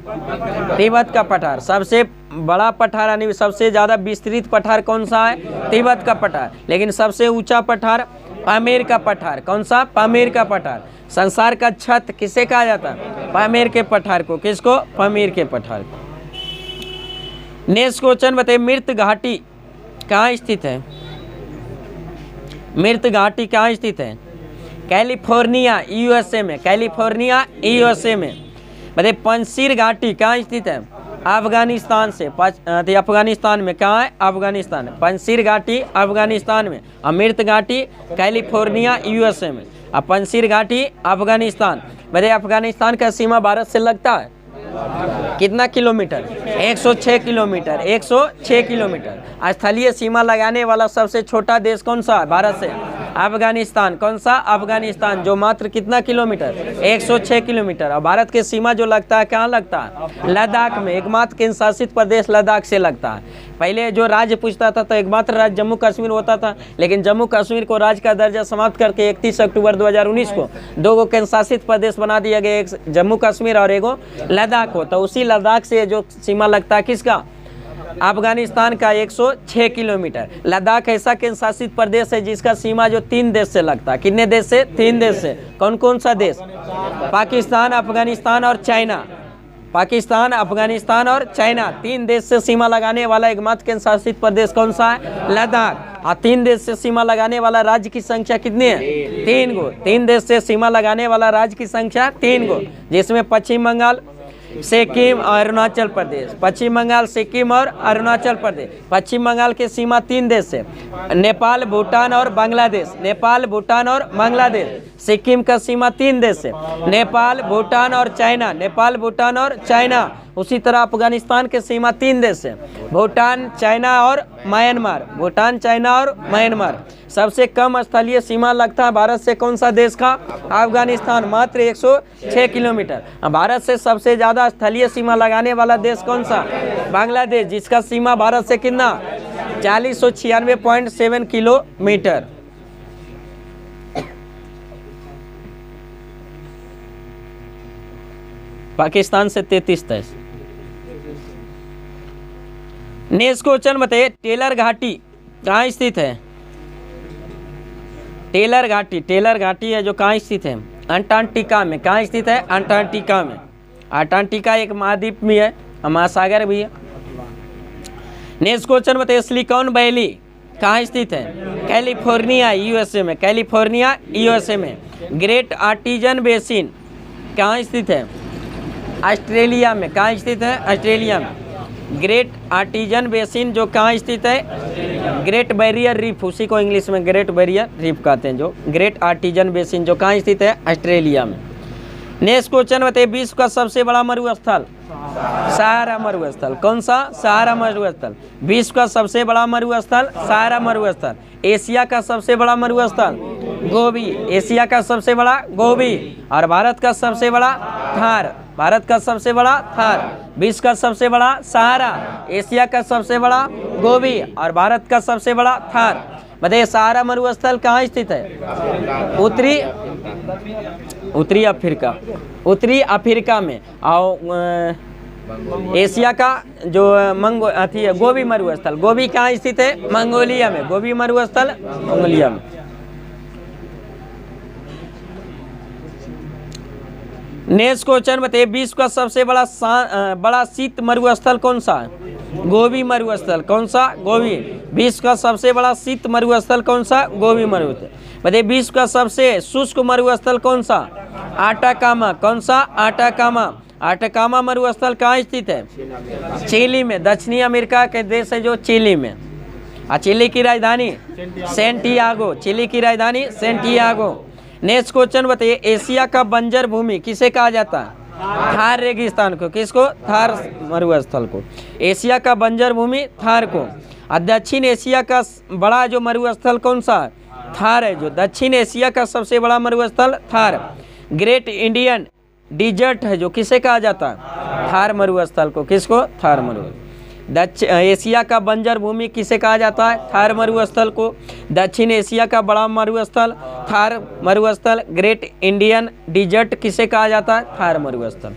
तिब्बत का पठार। सबसे बड़ा पठार यानी सबसे ज़्यादा विस्तृत पठार कौन सा है? तिब्बत का पठार। लेकिन सबसे ऊंचा पठार पामीर का पठार। कौन सा? पामीर का पठार। संसार का छत किसे कहा जाता है? पामीर के पठार को। किसको? पामीर के पठार को। नेक्स्ट क्वेश्चन बताइए, मृत घाटी कहाँ स्थित है? मृत घाटी कहाँ स्थित है? कैलिफोर्निया यूएसए में। कैलिफोर्निया यूएसए में। बताइए पंजशीर घाटी कहाँ स्थित है? अफगानिस्तान से। अफगानिस्तान में। कहाँ है? अफगानिस्तान। पंजशीर घाटी अफगानिस्तान में, अमृत घाटी कैलिफोर्निया यूएसए में, और पंजशीर घाटी अफगानिस्तान। बताइए अफगानिस्तान का सीमा भारत से लगता है कितना किलोमीटर? 106 किलोमीटर। 106 किलोमीटर। स्थलीय सीमा लगाने वाला सबसे छोटा देश कौन सा है भारत से? अफगानिस्तान। कौन सा? अफगानिस्तान, जो मात्र कितना किलोमीटर? 106 किलोमीटर। और भारत के सीमा जो लगता है कहाँ लगता है? लद्दाख में। एकमात्र केंद्र शासित प्रदेश लद्दाख से लगता है। पहले जो राज्य पूछता था तो एकमात्र राज्य जम्मू कश्मीर होता था, लेकिन जम्मू कश्मीर को राज्य का दर्जा समाप्त करके 31 अक्टूबर 2019 को 2 केंद्र शासित प्रदेश बना दिया गया, एक जम्मू कश्मीर और एक लद्दाख हो। तो उसी लद्दाख से जो सीमा लगता है किसका? अफगानिस्तान का 106 किलोमीटर। लद्दाख ऐसा केंद्र शासित प्रदेश है जिसका सीमा जो 3 देश से लगता है। कितने देश से? 3 देश से। कौन कौन सा देश? पाकिस्तान, अफगानिस्तान और चाइना। पाकिस्तान, अफगानिस्तान और चाइना, 3 देश से सीमा लगाने वाला एकमात्र केंद्र शासित प्रदेश कौन सा है? लद्दाख। और 3 देश से सीमा लगाने वाला राज्य की संख्या कितनी है? 3 गो। 3 देश से सीमा लगाने वाला राज्य की संख्या 3 गो, जिसमें पश्चिम बंगाल, सिक्किम और अरुणाचल प्रदेश। पश्चिम बंगाल, सिक्किम और अरुणाचल प्रदेश। पश्चिम बंगाल के सीमा 3 देश से, नेपाल, भूटान और बांग्लादेश। नेपाल, भूटान और बांग्लादेश। सिक्किम का सीमा 3 देश से, नेपाल, भूटान और चाइना। नेपाल, भूटान और चाइना। उसी तरह अफगानिस्तान के सीमा 3 देश से, भूटान, चाइना और म्यांमार। भूटान, चाइना और म्यांमार। सबसे कम स्थलीय सीमा लगता है भारत से कौन सा देश का? अफगानिस्तान, मात्र 106 किलोमीटर। भारत से सबसे ज़्यादा स्थलीय सीमा लगाने वाला देश कौन सा? बांग्लादेश, जिसका सीमा भारत से कितना? 4096.7 किलोमीटर। पाकिस्तान से 33। नेक्स्ट क्वेश्चन बताइए, टेलर घाटी कहाँ स्थित है? टेलर घाटी। टेलर घाटी है जो कहाँ स्थित है? अंटार्कटिका में। कहाँ स्थित है? अंटार्कटिका में। अंटार्कटिका एक महाद्वीप भी है, महासागर भी है। नेक्स्ट क्वेश्चन बताइए, सिलिकॉन वैली कहाँ स्थित है? कैलिफोर्निया यूएसए में। कैलिफोर्निया यूएसए में। ग्रेट आर्टिजन बेसिन कहाँ स्थित है? ऑस्ट्रेलिया में। कहाँ स्थित है? ऑस्ट्रेलिया में। ग्रेट आर्टिजन बेसिन जो कहाँ स्थित है? ग्रेट बैरियर रीफ, उसी को इंग्लिश में ग्रेट बैरियर रीफ कहते हैं। जो ग्रेट आर्टिजन बेसिन जो कहाँ स्थित है? ऑस्ट्रेलिया में। नेक्स्ट क्वेश्चन बताइए, विश्व का सबसे बड़ा मरुस्थल? सहारा मरुस्थल। कौन सा? सहारा मरुस्थल। विश्व का सबसे बड़ा मरुस्थल सहारा मरुस्थल। एशिया का सबसे बड़ा मरुस्थल गोबी। एशिया का सबसे बड़ा गोबी। और भारत का सबसे बड़ा थार। भारत का सबसे बड़ा थार। विश्व का सबसे बड़ा सहारा, एशिया का सबसे बड़ा गोबी और भारत का सबसे बड़ा थार। बताइए सहारा मरुस्थल कहाँ स्थित है? उत्तरी अफ्रीका। उत्तरी अफ्रीका में। और एशिया का जो गोबी मरुस्थल, गोबी कहाँ स्थित है? मंगोलिया में। गोबी मरुस्थल मंगोलिया में। नेक्स्ट क्वेश्चन बताइए, विश्व का सबसे बड़ा शीत मरुस्थल कौन सा है? गोबी मरुस्थल। कौन सा? गोबी। विश्व का सबसे बड़ा शीत मरुस्थल कौन सा? गोबी मरुस्थल। बताइए विश्व का सबसे शुष्क मरुस्थल कौन सा? आटाकामा। कौन सा? आटाकामा। आटाकामा मरुस्थल कहाँ स्थित है? चिली में। दक्षिणी अमेरिका के देश है जो चिली में। चिली की राजधानी सेंटियागो। चिली की राजधानी सेंटियागो। नेक्स्ट क्वेश्चन बताइए, एशिया का बंजर भूमि किसे कहा जाता है? थार रेगिस्तान को। किसको? थार मरुस्थल को। एशिया का बंजर भूमि थार को। और दक्षिण एशिया का बड़ा जो मरुस्थल कौन सा? थार है। जो दक्षिण एशिया का सबसे बड़ा मरुस्थल थार। ग्रेट इंडियन डिजर्ट है जो किसे कहा जाता है? थार मरुस्थल को। किसको? थार मरुस्थल। एशिया का बंजर भूमि किसे कहा जाता है? थार मरुस्थल को। दक्षिण एशिया का बड़ा मरुस्थल थार मरुस्थल। ग्रेट इंडियन डिजर्ट किसे कहा जाता है? थार मरुस्थल।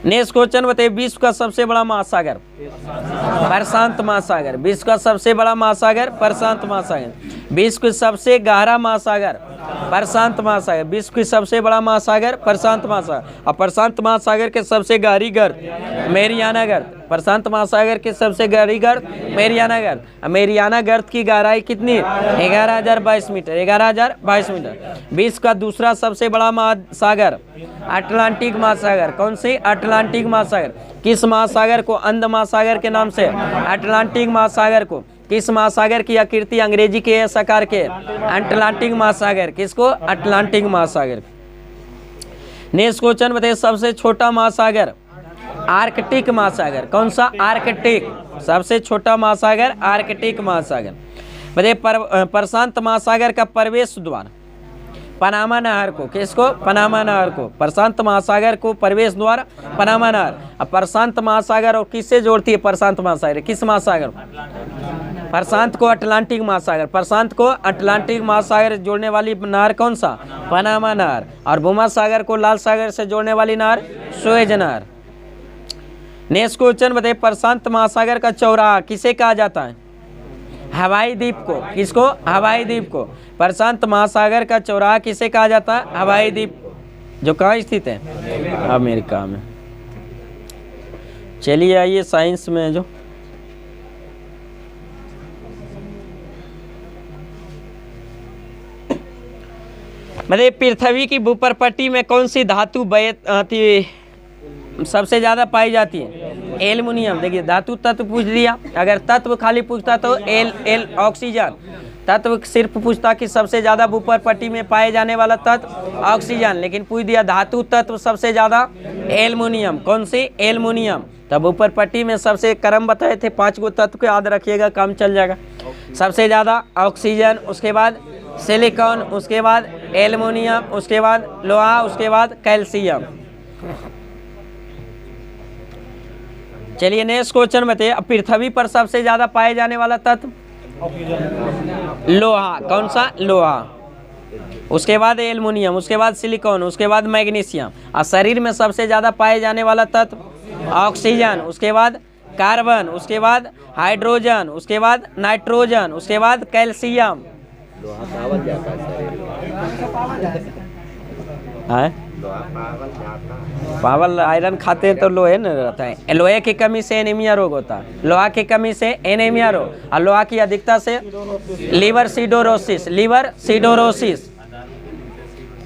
नेक्स्ट क्वेश्चन बताइए, विश्व का सबसे बड़ा महासागर? प्रशांत महासागर। विश्व का सबसे बड़ा महासागर प्रशांत महासागर। विश्व का सबसे गहरा महासागर प्रशांत महासागर। विश्व की सबसे बड़ा महासागर प्रशांत महासागर। और प्रशांत महासागर के सबसे गहरी गर्त मैरियाना गर्त। प्रशांत महासागर के सबसे गहरी गर्त मैरियाना गर्त। मैरियाना गर्त की गहराई कितनी? 11,022 मीटर। 11,022 मीटर। विश्व का दूसरा सबसे बड़ा महासागर अटलांटिक महासागर। कौन सी? अटलांटिक महासागर। किस महासागर को अंध महासागर के नाम से? अटलांटिक महासागर को। किस महासागर की आकृति अंग्रेजी के एस आकार के? अटलांटिक महासागर। किसको? अटलांटिक महासागर। नेक्स्ट क्वेश्चन बताइए, सबसे छोटा महासागर? आर्कटिक महासागर। कौन सा? आर्कटिक। सबसे छोटा महासागर आर्कटिक महासागर। बताइए प्रशांत महासागर का प्रवेश द्वार? पनामा नहर को। किसको? पनामा नहर को। प्रशांत महासागर को प्रवेश द्वार पनामा नहर। अब प्रशांत महासागर और किससे जोड़ती है प्रशांत महासागर? किस महासागर? प्रशांत को अटलांटिक महासागर। प्रशांत को अटलांटिक महासागर जोड़ने वाली नहर कौन सा? पनामा नहर। और भूमध्य को लाल सागर से जोड़ने वाली नहर सुएज नहर। नेक्स्ट क्वेश्चन बताइए, प्रशांत महासागर का चौराहा किसे कहा जाता है? हवाई द्वीप को। किसको? हवाई द्वीप को। प्रशांत महासागर का चौराहा किसे कहा जाता है? हवाई द्वीप, जो कहाँ स्थित है? अमेरिका में। चलिए आइए साइंस में जो मतलब पृथ्वी की भूपरपट्टी में कौन सी धातु सबसे ज़्यादा पाई जाती है? एल्युमिनियम। देखिए धातु तत्व पूछ दिया, अगर तत्व खाली पूछता तो एल ऑक्सीजन। तत्व सिर्फ पूछता कि सबसे ज़्यादा भूपरपट्टी में पाए जाने वाला तत्व ऑक्सीजन, लेकिन पूछ दिया धातु तत्व सबसे ज़्यादा एल्युमिनियम। कौन सी? एल्युमिनियम। तब भूपरपट्टी में सबसे क्रम बताए थे, 5 गो तत्व को याद रखिएगा, काम चल जाएगा। सबसे ज़्यादा ऑक्सीजन, उसके बाद सिलिकॉन, उसके बाद एल्युमिनियम, उसके बाद लोहा, उसके बाद कैल्शियम। चलिए नेक्स्ट क्वेश्चन बताइए, पृथ्वी पर सबसे ज्यादा पाए जाने वाला तत्व? लोहा। कौन सा? लोहा। उसके बाद एल्युमिनियम, उसके बाद सिलिकॉन, उसके बाद मैग्नीशियम। और शरीर में सबसे ज्यादा पाए जाने वाला तत्व? ऑक्सीजन, उसके बाद कार्बन, उसके बाद हाइड्रोजन, उसके बाद नाइट्रोजन, उसके बाद कैल्शियम। पावल आयरन खाते हैं तो लोहे न रहता है। लोहे की कमी से एनीमिया रोग होता है। लोहा की कमी से एनीमिया रोग, और लोहा की अधिकता से liver siderosis. Liver siderosis.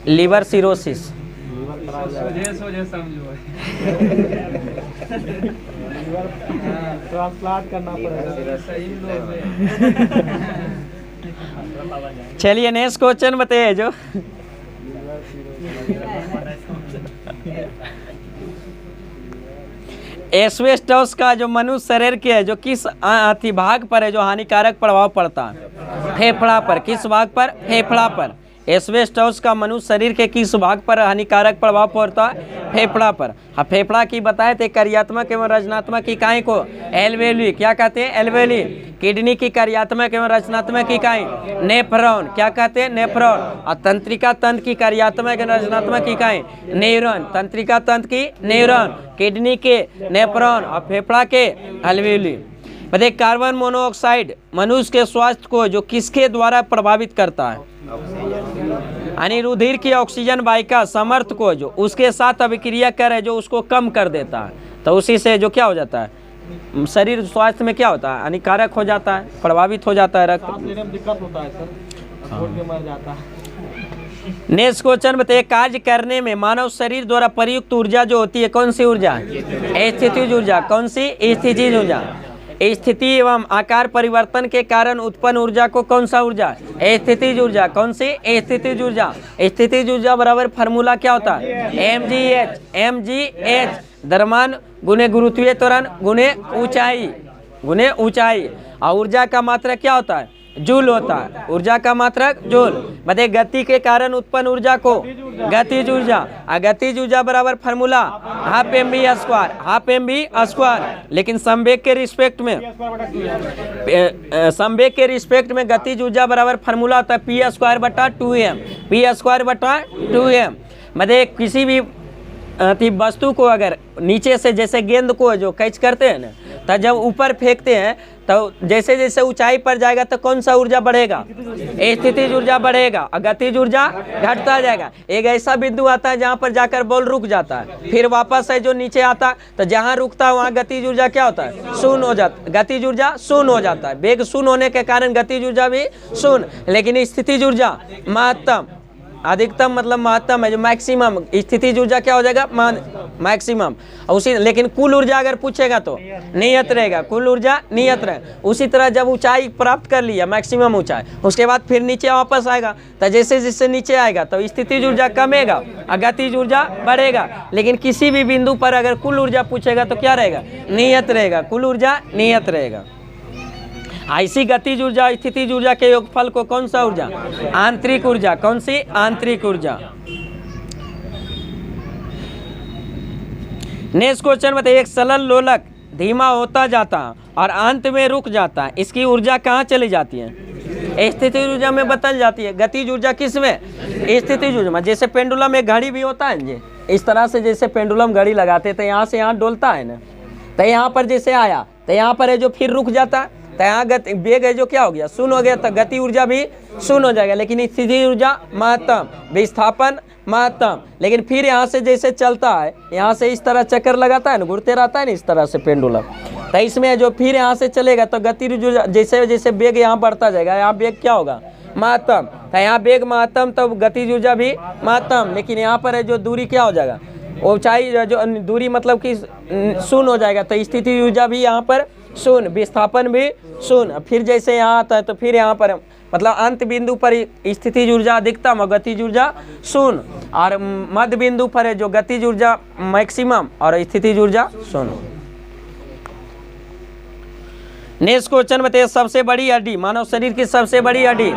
Liver cirrhosis. करना पड़ेगा। चलिए नेक्स्ट क्वेश्चन बताइए जो एस्बेस्टोस का जो मनुष्य शरीर के है जो किस भाग पर है जो हानिकारक प्रभाव पड़ता है? फेफड़ा पर। किस भाग पर? फेफड़ा पर। एस्बेस्टोस का मनुष्य शरीर के किस भाग पर हानिकारक प्रभाव पड़ता है? फेफड़ा पर। हाँ, फेफड़ा की बताए थे कार्यात्मक एवं रचनात्मक इकाई को एल्वेली क्या कहते हैं? एल्वेली। किडनी की कार्यात्मक एवं रचनात्मक इकाई नेफ्रॉन क्या कहते हैं? नेफ्रॉन। और तंत्रिका तंत्र की कार्यात्मक एवं रचनात्मक इकाई न्यूरॉन। तंत्रिका तंत्र की न्यूरॉन, किडनी के नेफ्रॉन और फेफड़ा के एल्वेली। बताइए कार्बन मोनोऑक्साइड मनुष्य के स्वास्थ्य को जो किसके द्वारा प्रभावित करता है? यानी रुधिर की ऑक्सीजन वाहिका सामर्थ्य को जो उसके साथ अभिक्रिया करे जो उसको कम कर देता है, तो उसी से जो क्या हो जाता है? शरीर स्वास्थ्य में क्या होता है, हानिकारक हो जाता है, प्रभावित हो जाता है रक्त। सांस लेने में दिक्कत होता है सर, घोट के मर जाता है। नेक्स्ट क्वेश्चन बताइए, कार्य करने में मानव शरीर द्वारा प्रयुक्त ऊर्जा जो होती है कौन सी ऊर्जा? स्थितिज ऊर्जा। कौन सी? स्थितिज ऊर्जा। स्थिति एवं आकार परिवर्तन के कारण उत्पन्न ऊर्जा को कौन सा ऊर्जा? स्थितिज ऊर्जा। कौन सी? स्थितिज ऊर्जा। स्थितिज ऊर्जा बराबर फार्मूला क्या होता है? mgh द्रव्यमान गुने गुरुत्वीय त्वरण गुने ऊंचाई। और ऊर्जा का मात्रक क्या होता है? जूल होता है। ऊर्जा का मात्रक जूल। बताइए गति के कारण उत्पन्न ऊर्जा को गतिज ऊर्जा। गतिज ऊर्जा बराबर formula half m v square. लेकिन संवेग के रिस्पेक्ट में गतिज ऊर्जा बराबर फार्मूला होता है पी स्क्वायर बटा 2m। मतलब किसी भी वस्तु को अगर नीचे से जैसे गेंद को जो कैच करते हैं ना, तो जब ऊपर फेंकते हैं तो जैसे जैसे ऊंचाई पर जाएगा तो कौन सा ऊर्जा बढ़ेगा? स्थितिज ऊर्जा बढ़ेगा और गतिज ऊर्जा घटता जाएगा। एक ऐसा बिंदु आता है जहां पर जाकर बॉल रुक जाता है, फिर वापस है जो नीचे आता, तो जहां रुकता है वहां गतिज ऊर्जा क्या होता है? शून्य हो जाता है। गतिज ऊर्जा शून्य हो जाता है। वेग शून्य होने के कारण गतिज ऊर्जा भी शून्य। लेकिन स्थितिज ऊर्जा महत्तम, अधिकतम मतलब महत्तम है, जो मैक्सिमम। स्थितिज ऊर्जा क्या हो जाएगा? मैक्सिमम। उसी लेकिन कुल ऊर्जा अगर पूछेगा तो नियत रहेगा। कुल ऊर्जा नियत रहेगा। उसी तरह जब ऊंचाई प्राप्त कर लिया मैक्सिमम ऊंचाई, उसके बाद फिर नीचे वापस आएगा, तो जैसे जैसे नीचे आएगा तो स्थितिज ऊर्जा कमेगा और गतिज ऊर्जा बढ़ेगा। लेकिन किसी भी बिंदु पर अगर कुल ऊर्जा पूछेगा तो क्या रहेगा? नियत रहेगा। कुल ऊर्जा नियत रहेगा। ऐसी गतिज ऊर्जा स्थितिज ऊर्जा के योगफल को कौन सा ऊर्जा? आंतरिक ऊर्जा। कौन सी? आंतरिक ऊर्जा। नेक्स्ट क्वेश्चन बताइए, एक सरल लोलक धीमा होता जाता और अंत में रुक जाता है, इसकी ऊर्जा कहाँ चली जाती है? स्थितिज ऊर्जा में बदल जाती है। गतिज ऊर्जा किस में? स्थितिज ऊर्जा में। जैसे पेंडुलम में घड़ी भी होता है जी, इस तरह से जैसे पेंडुलम घड़ी लगाते तो यहाँ से यहाँ डोलता है ना, तो यहाँ पर जैसे आया तो यहाँ पर है जो फिर रुक जाता है, तो यहाँ वेग है जो क्या हो गया? शून्य हो गया, तो गति ऊर्जा भी शून्य हो जाएगा। लेकिन स्थिति ऊर्जा महत्तम, विस्थापन महत्तम। लेकिन फिर यहाँ से जैसे चलता है, यहाँ से इस तरह चक्कर लगाता है ना, घूरते रहता है ना इस तरह से पेंडुलम, तो इसमें जो फिर यहाँ से चलेगा तो गति ऊर्जा जैसे जैसे वेग यहाँ बढ़ता जाएगा, यहाँ वेग क्या होगा? महत्तम। तो यहाँ वेग महत्तम तो गति ऊर्जा भी महत्तम। लेकिन यहाँ पर है जो दूरी क्या हो जाएगा? ऊंचाई जो दूरी मतलब कि शून्य हो जाएगा, तो स्थिति ऊर्जा भी यहाँ पर शून्य, विस्थापन भी शून्य। फिर जैसे यहाँ आता है तो फिर यहाँ पर मतलब अंत बिंदु पर स्थितिज ऊर्जा अधिकतम और गतिज ऊर्जा शून्य, और मध्य बिंदु पर है जो गतिज ऊर्जा मैक्सिमम और स्थितिज ऊर्जा शून्य। नेक्स्ट क्वेश्चन बताइए, सबसे बड़ी हड्डी मानव शरीर की सबसे बड़ी हड्डी?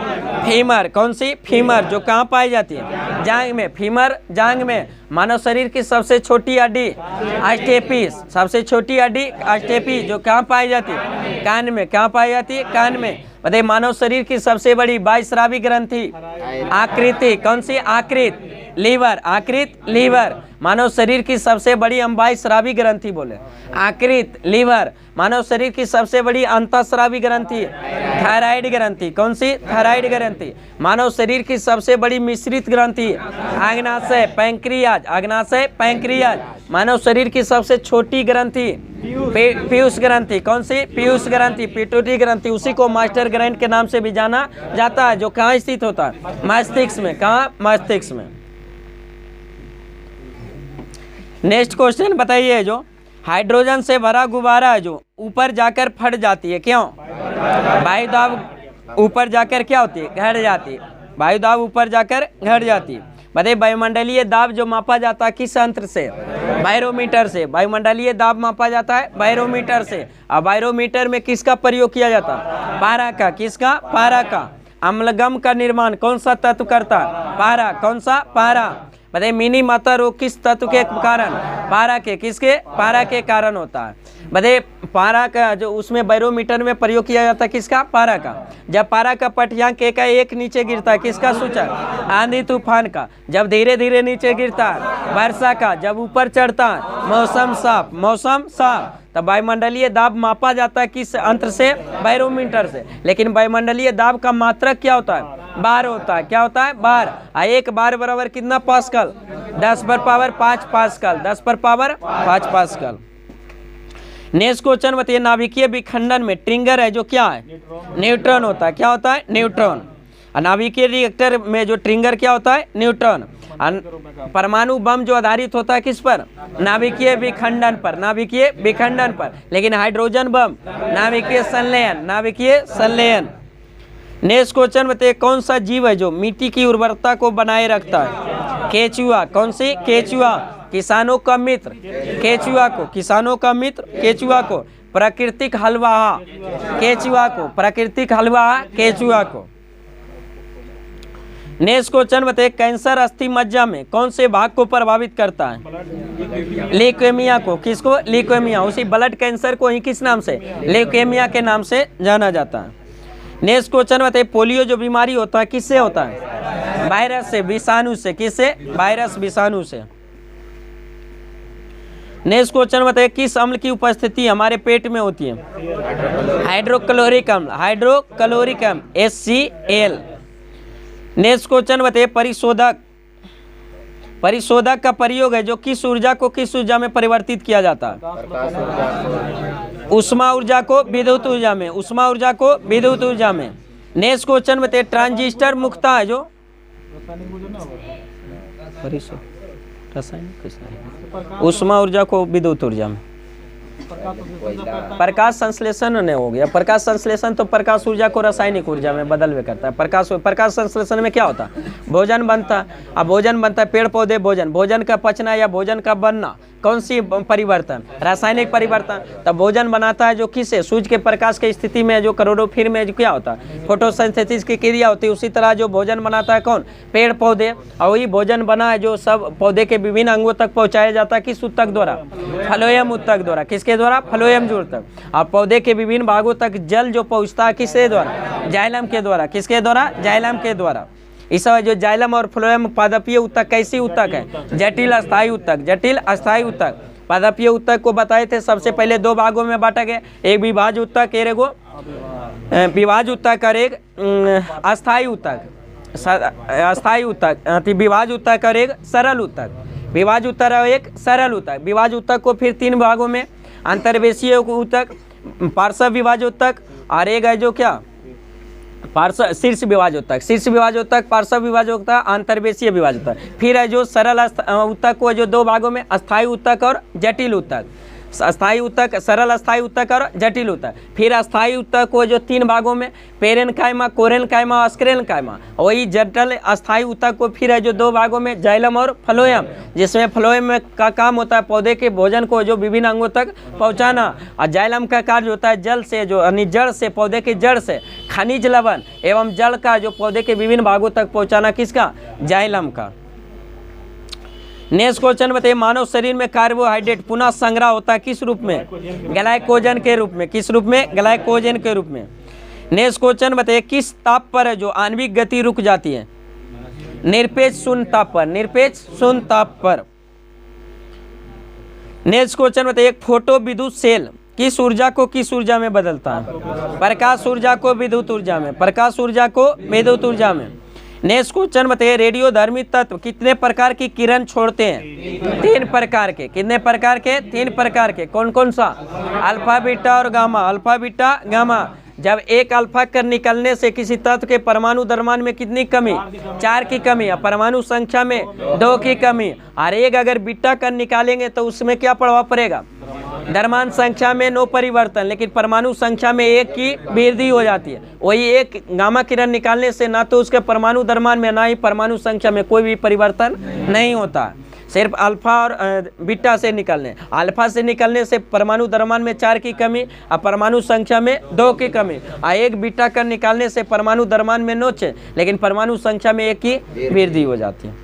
फीमर। कौन सी? फीमर। जो कहाँ पाई जाती है? जांघ में। फीमर जांघ में। मानव शरीर की सबसे छोटी हड्डी? स्टेपिस। सबसे छोटी हड्डी स्टेपिस, जो कहाँ पाई जाती है? कान में। कहाँ पाई जाती है? कान में। बताइए मानव शरीर की सबसे बड़ी बाह्यस्रावी ग्रंथि? आकृति। कौन सी? आकृत। लीवर। आकृत लीवर। मानव शरीर की सबसे बड़ी बाह्यस्रावी ग्रंथि बोले आकृत लीवर। मानव शरीर की सबसे बड़ी अंतःस्रावी ग्रंथि? थायराइड ग्रंथि। कौन सी? थायराइड ग्रंथि। मानव शरीर की सबसे बड़ी मिश्रित ग्रंथि? अग्नाशय पैंक्रियाज। अग्नाशय पैंक्रियाज। मानव शरीर की सबसे छोटी ग्रंथि? पीयूष ग्रंथि। कौन सी? पीयूष ग्रंथि, पिट्यूटरी ग्रंथि। उसी को मास्टर ग्रैंड के नाम से भी जाना जाता है, जो कहाँ स्थित होता है? मस्तिष्क में। कहाँ? मस्तिष्क में। नेक्स्ट क्वेश्चन बताइए, जो हाइड्रोजन से भरा गुब्बारा है जो ऊपर जाकर फट जाती है, क्यों? वायु दाब ऊपर जाकर क्या होती है? घट जाती है। वायु दाब ऊपर जाकर घट जाती है। बताइए वायुमंडलीय दाब जो मापा जाता है किस यंत्र से? बैरोमीटर से। वायुमंडलीय दाब मापा जाता है बैरोमीटर से। अब बैरोमीटर में किसका प्रयोग किया जाता है? पारा का। किसका? पारा का। अम्लगम का निर्माण कौन सा तत्व करता है? पारा। कौन सा? पारा। बताइए मिनी माता रोग किस तत्व के कारण? पारा के। किसके? पारा के कारण होता है। बताइए पारा का जो उसमें बैरोमीटर में प्रयोग किया जाता है किसका? पारा का। जब पारा का पठ्यांक एक नीचे गिरता है किसका सूचक? आंधी तूफान का। जब धीरे धीरे नीचे गिरता है वर्षा का। जब ऊपर चढ़ता है मौसम साफ। मौसम साफ। तब वायुमंडलीय दाब मापा जाता है किस यंत्र से? बैरोमीटर से। लेकिन वायुमंडलीय दाब का मात्रक क्या होता है? बार होता है। क्या होता है? बार। एक बार बराबर कितना पास्कल? 10 पर पावर 5 पास्कल। 10 पर पावर 5 पास्कल। नेक्स्ट क्वेश्चन बताइए, नाभिकीय विखंडन में ट्रिगर है जो क्या है? न्यूट्रॉन होता है। क्या होता है? न्यूट्रॉन। और नाभिकीय रिएक्टर में जो ट्रिगर क्या होता है? न्यूट्रॉन। परमाणु बम जो आधारित होता है किस पर? नाभिकीय विखंडन पर, नाभिकीय विखंडन पर। लेकिन हाइड्रोजन बम नाभिकीय संलयन, नाभिकीय संलयन। नेक्स्ट क्वेश्चन बताइए, कौन सा जीव है जो मिट्टी की उर्वरता को बनाए रखता है? केचुआ। कौन सी? केचुआ। किसानों का मित्र केचुआ को, किसानों का मित्र केचुआ को, प्राकृतिक हलवाहा केचुआ को, प्राकृतिक हलवाहा केचुआ को। नेक्स्ट क्वेश्चन बताइए, कैंसर अस्थि मज्जा में कौन से भाग को प्रभावित करता है? ल्यूकेमिया को। किसको? ल्यूकेमिया। उसी ब्लड कैंसर को ही किस नाम से? ल्यूकेमिया के नाम से जाना जाता है। नेक्स्ट क्वेश्चन बताइए, पोलियो जो बीमारी होता है किससे होता है? वायरस से, विषाणु से। किससे? वायरस, विषाणु से। नेक्स्ट क्वेश्चन बताइए, किस अम्ल की उपस्थिति हमारे पेट में होती है? हाइड्रोक्लोरिक अम्ल, हाइड्रोक्लोरिक अम्ल HCl। नेक्स्ट क्वेश्चन बताइए, परिशोधक, परिशोधक का प्रयोग है जो किस ऊर्जा को किस ऊर्जा में परिवर्तित किया जाता है? उष्मा ऊर्जा को विद्युत ऊर्जा में, उष्मा ऊर्जा को विद्युत ऊर्जा में। नेक्स्ट क्वेश्चन बताइए, ट्रांजिस्टर मुख्यतः है जो उष्मा ऊर्जा को विद्युत ऊर्जा में। प्रकाश संश्लेषण नहीं हो गया। प्रकाश संश्लेषण तो प्रकाश ऊर्जा को रासायनिक ऊर्जा में बदलवे करता है। प्रकाश संश्लेषण में क्या होता है? भोजन बनता है। अब भोजन बनता है, पेड़ पौधे भोजन, भोजन का पचना या भोजन का बनना, कौन सी परिवर्तन? रासायनिक परिवर्तन। तब भोजन बनाता है जो किसे? सूर्य के प्रकाश की स्थिति में जो क्लोरोफिल में जो क्या होता है? फोटोसिंथेसिस की क्रिया होती है। उसी तरह जो भोजन बनाता है कौन? पेड़ पौधे। और वही भोजन बना है जो सब पौधे के विभिन्न अंगों तक पहुँचाया जाता है किस ऊतक द्वारा? फ्लोएम ऊतक द्वारा। किसके द्वारा? फ्लोएम ऊतक। और पौधे के विभिन्न भागों तक जल जो पहुँचता है किसके द्वारा? जाइलम के द्वारा। किसके द्वारा? जाइलम के द्वारा। इस समय जो जाइलम और फ्लोएम पादपीय ऊतक कैसी ऊतक है? जटिल अस्थायी ऊतक, जटिल अस्थायी ऊतक। पादपीय ऊतक को बताए थे सबसे पहले दो भागों में बांटा गया, एक विभाज्य ऊतक, एगो विभाज्य ऊतक और एक अस्थायी ऊतक, अस्थायी ऊतक, विभाज्य ऊतक और एक सरल ऊतक। विभाज्य ऊतक और एक सरल ऊतक। विभाज्य ऊतक को फिर तीन भागों में, अंतर्वेशीय ऊतक, पार्श्व विभाज्य ऊतक और एक है जो क्या? शीर्ष विभाज्य ऊतक, शीर्ष विभाज्य ऊतक, पार्श्व विभाज्य ऊतक, अंतर्वेशीय विभाज्य ऊतक। फिर है जो सरल ऊतक को जो दो भागों में, अस्थायी ऊतक और जटिल ऊतक। अस्थायी ऊतक, सरल अस्थायी ऊतक और जटिल ऊतक। फिर अस्थायी ऊतक को जो तीन भागों में, पेरेनकाइमा, कोरेनकाइमा और स्क्लेरेनकाइमा। वही जटिल अस्थायी ऊतक को फिर है जो दो भागों में, जाइलम और फ्लोएम, जिसमें फ्लोएम में का काम होता है पौधे के भोजन को जो विभिन्न अंगों तक पहुंचाना, और जाइलम का कार्य होता है जल से जो यानी जड़ से, पौधे के जड़ से खनिज लवण एवं जल का जो पौधे के विभिन्न भागों तक पहुँचाना किसका? जाइलम का। नेक्स्ट क्वेश्चन बताइए, मानव शरीर में कार्बोहाइड्रेट पुनः संग्रह होता है किस रूप में? ग्लाइकोजन के रूप में। किस रूप में? ग्लाइकोजन के रूप में। नेक्स्ट क्वेश्चन बताइए, किस ताप पर है जो आणविक गति रुक जाती है? निरपेक्ष शून्य ताप पर, निरपेक्ष शून्य ताप पर। नेक्स्ट क्वेश्चन बताइए, फोटो विद्युत सेल किस ऊर्जा को किस ऊर्जा में बदलता है? प्रकाश ऊर्जा को विद्युत ऊर्जा में, प्रकाश ऊर्जा को विद्युत ऊर्जा में। नेक्स्ट क्वेश्चन बताइए, रेडियोधर्मी तत्व कितने प्रकार की किरण छोड़ते हैं? तीन प्रकार के। कितने प्रकार के? तीन प्रकार के। कौन कौन सा? अल्फा, बीटा और गामा। Alpha, beta, gamma. जब एक अल्फा कर निकलने से किसी तत्व के परमाणु द्रव्यमान में कितनी कमी? 4 की कमी। परमाणु संख्या में 2 की कमी। और एक अगर बीटा कर निकालेंगे तो उसमें क्या प्रभाव पड़ेगा? द्रव्यमान संख्या में नो परिवर्तन, लेकिन परमाणु संख्या में 1 की वृद्धि हो जाती है। वही एक गामा किरण निकालने से ना तो उसके परमाणु द्रव्यमान में ना ही परमाणु संख्या में कोई भी परिवर्तन नहीं होता। सिर्फ अल्फा और बीटा से निकलने, अल्फा से निकलने से परमाणु द्रव्यमान में 4 की कमी और परमाणु संख्या में 2 की कमी। और एक बीटा कर निकालने से परमाणु द्रव्यमान में नोच लेकिन परमाणु संख्या में 1 की वृद्धि हो जाती है।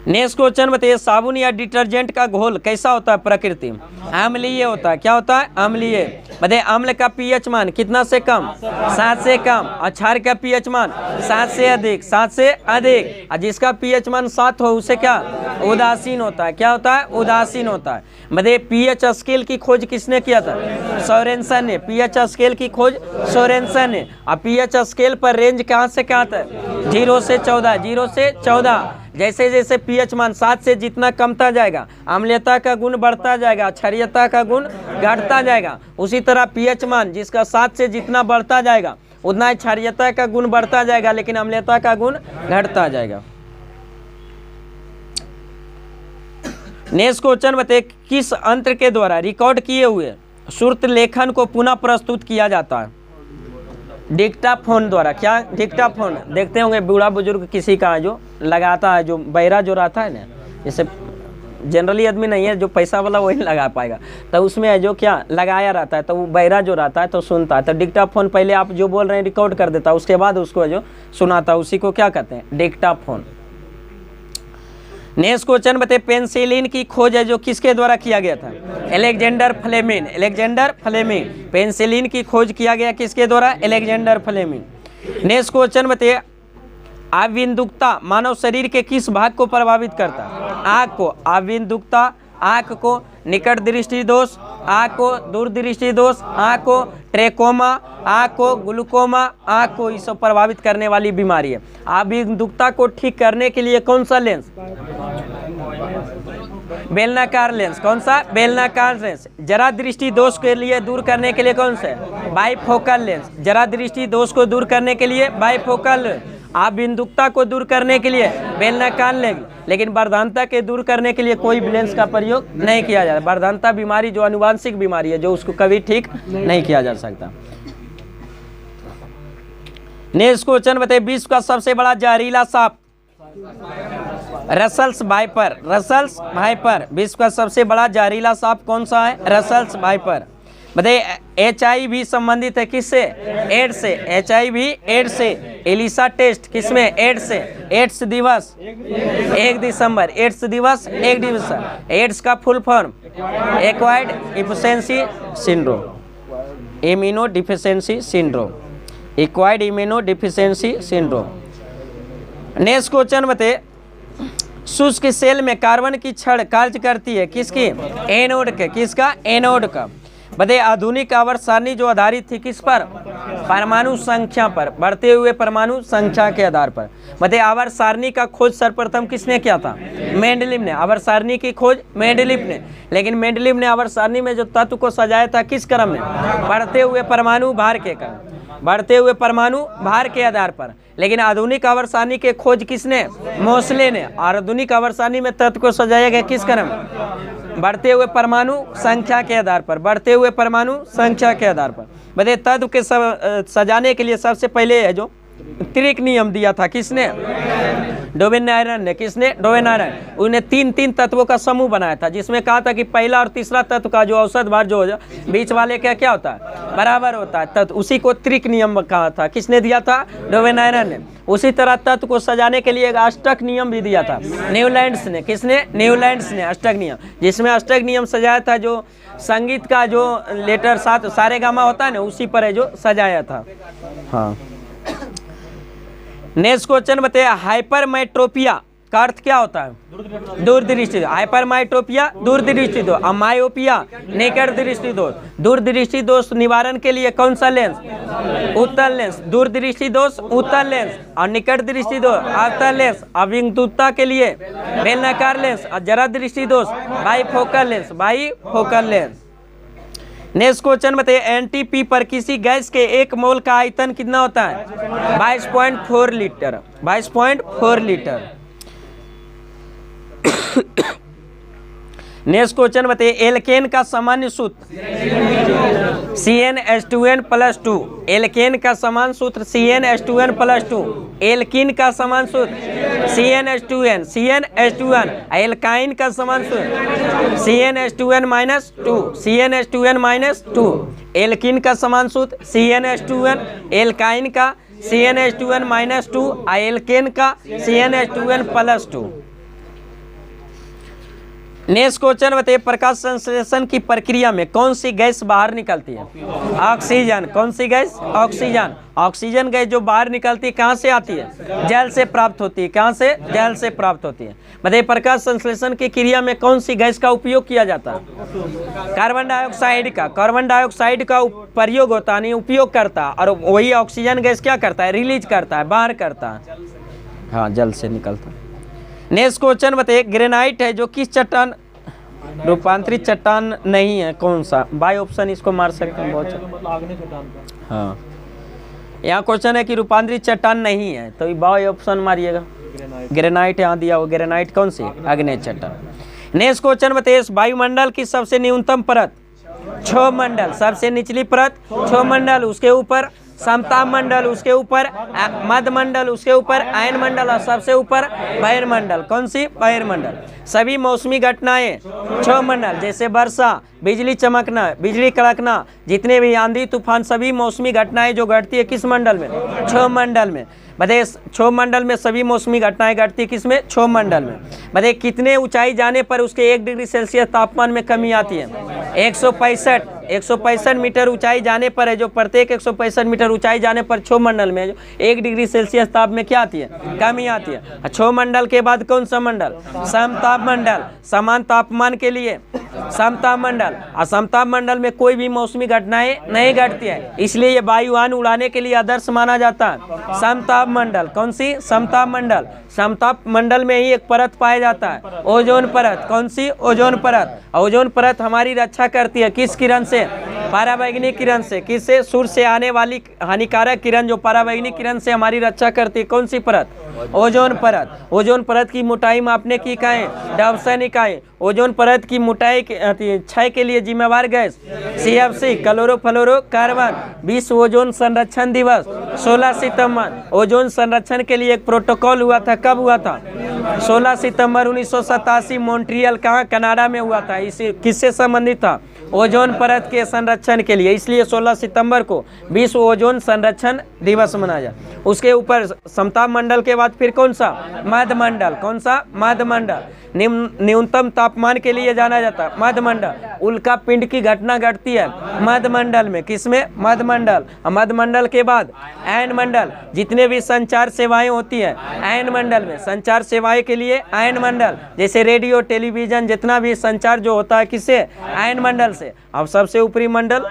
नेक्स्ट क्वेश्चन बताइए, साबुन या डिटर्जेंट का घोल कैसा होता है प्रकृति में? अम्लीय होता है। क्या होता है? अम्लीय। बताइए, अम्ल का पीएच मान कितना से कम? 7 से कम। और क्षार का पीएच मान 7 से अधिक, 7 से अधिक। और जिसका पीएच मान 7 हो उसे क्या? उदासीन होता है। क्या होता है? उदासीन होता है। बताइए, पीएच स्केल की खोज किसने किया था? सोरेनसन ने। पीएच स्केल की खोज सोरेनसन ने। और पीएच स्केल पर रेंज कहाँ से कहाँ तक? 0 से 14, 0 से 14। जैसे जैसे पीएच मान 7 से जितना कमता जाएगा अम्लीयता का गुण बढ़ता जाएगा, क्षारीयता का गुण घटता जाएगा। उसी तरह पीएच मान जिसका 7 से जितना बढ़ता जाएगा उतना ही क्षारीयता का गुण बढ़ता जाएगा, लेकिन अम्लीयता का गुण घटता जाएगा। नेक्स्ट क्वेश्चन बताइए, किस यंत्र के द्वारा रिकॉर्ड किए हुए श्रुत लेखन को पुनः प्रस्तुत किया जाता है? डिक्टाफोन द्वारा। क्या डिक्टाफोन देखते होंगे, बूढ़ा बुजुर्ग किसी का जो लगाता है, जो बहरा जो रहता है ना, जैसे जनरली आदमी नहीं है, जो पैसा वाला वही लगा पाएगा, तो उसमें है जो क्या लगाया रहता है, तो वो बहरा जो रहता है तो सुनता है। तो डिक्टाफोन पहले आप जो बोल रहे हैं रिकॉर्ड कर देता है, उसके बाद उसको जो सुनाता है उसी को क्या कहते हैं? डिक्टाफोन। नेक्स्ट क्वेश्चन बताइए, पेनिसिलिन की खोज है जो किसके द्वारा किया गया था? Alexander Fleming. Alexander Fleming. Penicillin की खोज किया गया किसके द्वारा? Alexander Fleming. नेक्स्ट क्वेश्चन बताइए, आविन्दुकता मानव शरीर के किस भाग को प्रभावित करता है? आँख को। आविन्दुकता आँख को, निकट दृष्टि दोष आँख को, दूर दृष्टि दोष आँख को, ट्रेकोमा आँख को, ग्लूकोमा आँख को, ये सब प्रभावित करने वाली बीमारी है। आविन्दुकता को ठीक करने के लिए कौन सा लेंस? बेलनाकार लेंस। कौन सा? बेलनाकार लेंस। जरा दृष्टि दोष के लिए दूर करने के लिए कौन सा? Bifocal lens. जरा दृष्टि दोष को दूर करने के लिए बाइफोकल। आविन्दुकता को दूर करने के लिए बेलनाकार लेंस, लेकिन वर्धनता के दूर करने के लिए कोई लेंस का प्रयोग नहीं किया जाता। वर्धनता बीमारी जो आनुवांशिक बीमारी है, जो उसको कभी ठीक नहीं किया जा सकता। नेक्स्ट क्वेश्चन बताइए, विश्व का सबसे बड़ा जहरीला सांप? Russell's wiper. Russell's wiper. विश्व का सबसे बड़ा जहरीला सांप कौन सा है? Russell's wiper. बताइए, HIV संबंधित है किससे? एड्स से। HIV एड्स से। एलिसा टेस्ट किसमें? एड्स से। एड्स दिवस 1 दिसंबर। एड्स दिवस 1 दिसंबर। एड्स का full form acquired deficiency syndrome. Immuno deficiency syndrome. Acquired immuno deficiency syndrome. Next question बताइए, शुष्क सेल में कार्बन की छड़ कार्य करती है किसकी? एनोड के। किसका? एनोड का। बताइए, आधुनिक आवर्त सारणी जो आधारित थी किस पर? परमाणु संख्या पर, बढ़ते हुए परमाणु संख्या के आधार पर। बताइए, आवर्त सारणी का खोज सर्वप्रथम किसने किया था? मेंडलीव ने। आवर्त सारणी की खोज मेंडलीव ने, लेकिन मेंडलीव ने आवर्त सारणी में जो तत्व को सजाया था किस क्रम में? बढ़ते हुए परमाणु भार के क्रम, बढ़ते हुए परमाणु भार के आधार पर। लेकिन आधुनिक आवर्त सारणी के खोज किसने? मोसले ने। और आधुनिक आवर्त सारणी में तत्व को सजाया गया किस क्रम? बढ़ते हुए परमाणु संख्या के आधार पर। बढ़ते हुए परमाणु संख्या के आधार पर। बताइए, तत्व के सजाने के लिए सबसे पहले है जो त्रिक नियम दिया था किसने? डोवेन-नायरन ने। किसने? डोवेन-नायरन। उन्हें 3 तत्वों का समूह बनाया था, जिसमें कहा था कि पहला और तीसरा तत्व का जो औसत भार जो बीच वाले का क्या होता है? बराबर होता है। तत्व उसी को त्रिक नियम कहा था। किसने दिया था? डोवेन-नायरन ने। उसी तरह तत्व को सजाने के लिए एक अष्टक नियम भी दिया था न्यूलैंड्स ने। किसने? न्यूलैंड्स ने। अष्टक नियम, जिसमें अष्टक नियम सजाया था जो संगीत का जो लेटर साथ सारे गामा होता है ना, उसी पर है जो सजाया था। हाँ। नेक्स्ट क्वेश्चन बताइए, हाइपरमेट्रोपिया का अर्थ क्या होता है? दूरदृष्टि। हाइपरमेट्रोपिया दूरदृष्टि दोष। मायोपिया निकट दृष्टि दोष। दूरदृष्टि दोष निवारण के लिए कौन सा लेंस? उत्तल लेंस। दूरदृष्टि दोष उत्तल लेंस, और निकट दृष्टि दोष अवतल लेंस। अविन्दुकता के लिए बेलनाकार लेंस, और जरा दृष्टि दोष bifocal lens. Bifocal lens. Next question बताइए, एनटीपी पर किसी गैस के 1 मोल का आयतन कितना होता है? 22.4 लीटर। 22.4 लीटर। नेक्स्ट क्वेश्चन बताइए, एल्केन का सामान्य सूत्र? CnH2n+2। एल्केन का समान सूत्र CnH2n+2। एल्कीन का समान सूत्र CnH2n। CnH2n। एल्काइन का समान सूत्र CnH2n-2। CnH2n-2। एल्कीन का समान सूत्र CnH2n। एल्काइन का CnH2n-2। एल्केन का CnH2n+2। नेक्स्ट क्वेश्चन बताइए, प्रकाश संश्लेषण की प्रक्रिया में कौन सी गैस बाहर निकलती है? ऑक्सीजन। कौन सी गैस? ऑक्सीजन। ऑक्सीजन गैस जो बाहर निकलती है कहाँ से आती है? जल से प्राप्त होती है। कहाँ से? जल से प्राप्त होती है। बताइए, प्रकाश संश्लेषण की क्रिया में कौन सी गैस का उपयोग किया जाता है? कार्बन डाइऑक्साइड का। कार्बन डाइऑक्साइड का प्रयोग होता है, उपयोग करता है, और वही ऑक्सीजन गैस क्या करता है? रिलीज करता है, बाहर करता है। हाँ, जल से निकलता है। नेक्स्ट क्वेश्चन बताइए, ग्रेनाइट है जो किस चट्टान, रूपांतरित चट्टान नहीं है, कौन सा? बाय ऑप्शन इसको मार सकते हैं बहुत तो मतलब आग्नेय चट्टान का। हाँ, यहाँ क्वेश्चन है कि रूपांतरित चट्टान नहीं है, तो बाय ऑप्शन मारिएगा। ग्रेनाइट। ग्रेनाइट यहाँ दिया हो, ग्रेनाइट कौन सी? आग्नेय चट्टान। नेक्स्ट क्वेश्चन बताइए, वायुमंडल की सबसे न्यूनतम परत, क्षोभमंडल, सबसे निचली परत क्षोभमंडल, उसके ऊपर समताप मंडल, उसके ऊपर मध्यमंडल, उसके ऊपर अयनमंडल और सबसे ऊपर बहिर्मंडल। कौन सी? बहिर्मंडल। सभी मौसमी घटनाएं क्षोभमंडल, जैसे वर्षा, बिजली चमकना, बिजली कड़कना, जितने भी आंधी तूफान, सभी मौसमी घटनाएं जो घटती है किस मंडल में? क्षोभमंडल में। बताइए क्षोभमंडल में सभी मौसमी घटनाएं घटती है किसमें? क्षोभमंडल में। बताइए कितने ऊंचाई जाने पर उसके 1 डिग्री सेल्सियस तापमान में कमी आती है? 165 मीटर ऊंचाई जाने पर है जो, प्रत्येक 165 मीटर ऊंचाई जाने पर क्षोभमंडल में जो 1 डिग्री सेल्सियस ताप में क्या आती है? कमी आती है। क्षोभमंडल के बाद कौन सा मंडल? समताप मंडल, समान तापमान के लिए समताप मंडल। और समताप मंडल में कोई भी मौसमी घटनाएं नहीं घटती है, इसलिए ये वायुयान उड़ाने के लिए आदर्श माना जाता है। समताप मंडल। कौन सी? समताप मंडल। समताप मंडल में ही एक परत पाया जाता है, ओजोन परत। कौन सी? ओजोन परत। ओजोन परत हमारी रक्षा करती है किस किरण से? पराबैंगनी किरण से। किससे? सूर्य से आने वाली हानिकारक किरण जो पराबैंगनी किरण से हमारी रक्षा करती है। कौन सी परत? ओजोन परत। ओजोन परत की मोटाई मापने की इकाई डॉप्सन इकाई। ओजोन परत की मोटाई क्षय के लिए जिम्मेवार गैस CFC, क्लोरोफ्लोरोकार्बन। विश्व ओजोन संरक्षण दिवस 16 सितंबर। ओजोन संरक्षण के लिए एक प्रोटोकॉल हुआ था, कब हुआ था? 16 सितंबर 1987 मॉन्ट्रियल, कहाँ? कनाडा में हुआ था। इसी किससे संबंधित था? ओजोन परत के संरक्षण के लिए, इसलिए 16 सितंबर को विश्व ओजोन संरक्षण दिवस मनाया जाए। उसके ऊपर समताप मंडल के बाद फिर कौन सा? मध्यमंडल। कौन सा? मध्यमंडल। न्यूनतम तापमान के लिए जाना जाता है मध्यमंडल। उल्का पिंड की घटना घटती है मध्यमंडल में। किसमें? मध्यमंडल। मध्यमंडल के बाद अयनमंडल। जितने भी संचार सेवाएं होती हैं अयनमंडल में, संचार सेवाएं के लिए अयनमंडल, जैसे रेडियो, टेलीविजन, जितना भी संचार जो होता है किससे? अयनमंडल से। अब सबसे ऊपरी मंडल।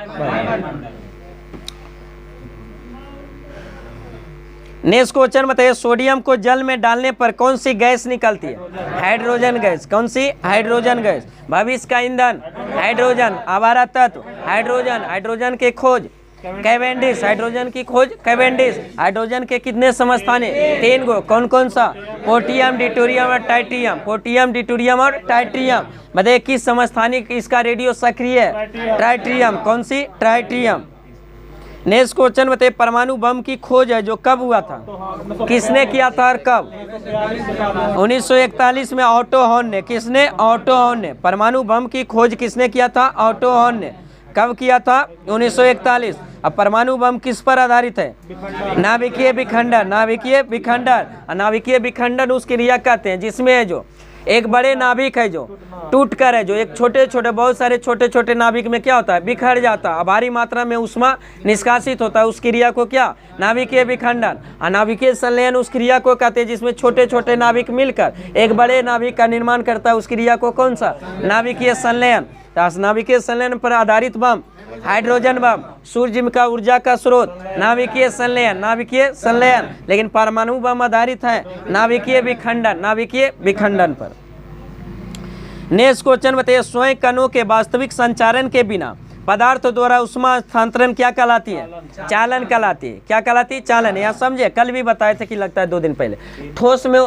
नेक्स्ट क्वेश्चन बताइए, सोडियम को जल में डालने पर कौन सी गैस निकलती है? Hydrogen gas. कौन सी? Hydrogen gas. भविष्य का ईंधन हाइड्रोजन। आवारा तत्व हाइड्रोजन। हाइड्रोजन के खोज कैवेंडिश। हाइड्रोजन की खोज कैवेंडिश। हाइड्रोजन के कितने समस्थान है? 3 गो। कौन कौन सा? पोटियम, ड्यूटेरियम और टाइट्रियम। पोटियम, ड्यूटेरियम और टाइट्रियम। बताइए किस समस्थानिक इसका रेडियो सक्रिय है? ट्राइट्रियम। कौन सी? ट्राइट्रियम। नेक्स्ट क्वेश्चन बताइए, परमाणु बम की खोज है जो कब हुआ था? किसने किया था और कब? 1941 में ऑटो हॉर्न ने। किसने? ऑटो हॉर्न ने। परमाणु बम की खोज किसने किया था? ऑटो हॉर्न ने। कब किया था? 1941। अब परमाणु बम किस पर आधारित है? नाभिकीय विखंडन। नाभिकीय विखंडन। नाभिकीय विखंडन उस क्रिया कहते हैं जिसमें है जो एक बड़े नाभिक है जो टूट कर है, जो एक छोटे छोटे बहुत सारे छोटे छोटे नाभिक में क्या होता है? बिखर जाता है। भारी मात्रा में उष्मा निष्कासित होता है। उस क्रिया को क्या? नाभिकीय विखंडन। नाभिकीय संलयन उस क्रिया को कहते हैं जिसमें छोटे छोटे नाभिक मिलकर एक बड़े नाभिक का निर्माण करता है। उस क्रिया को कौन सा? नाभिकीय संलयन। नाभिकीय संलयन पर आधारित बम हाइड्रोजन बम। सूर्य का ऊर्जा का स्रोत नाभिकीय संलयन। नाभिकीय संलयन। लेकिन परमाणु बम आधारित है नाभिकीय विखंडन। नाभिकीय विखंडन पर। नेक्स्ट क्वेश्चन बताइए, स्वयं कणों के वास्तविक संचारण के बिना पदार्थ द्वारा उष्मा स्थानांतरण क्या कहलाती है? चालन कहलाती है। क्या कहलाती है? चालन। यहाँ समझे, कल भी बताए थे कि लगता है 2 दिन पहले। ठोस में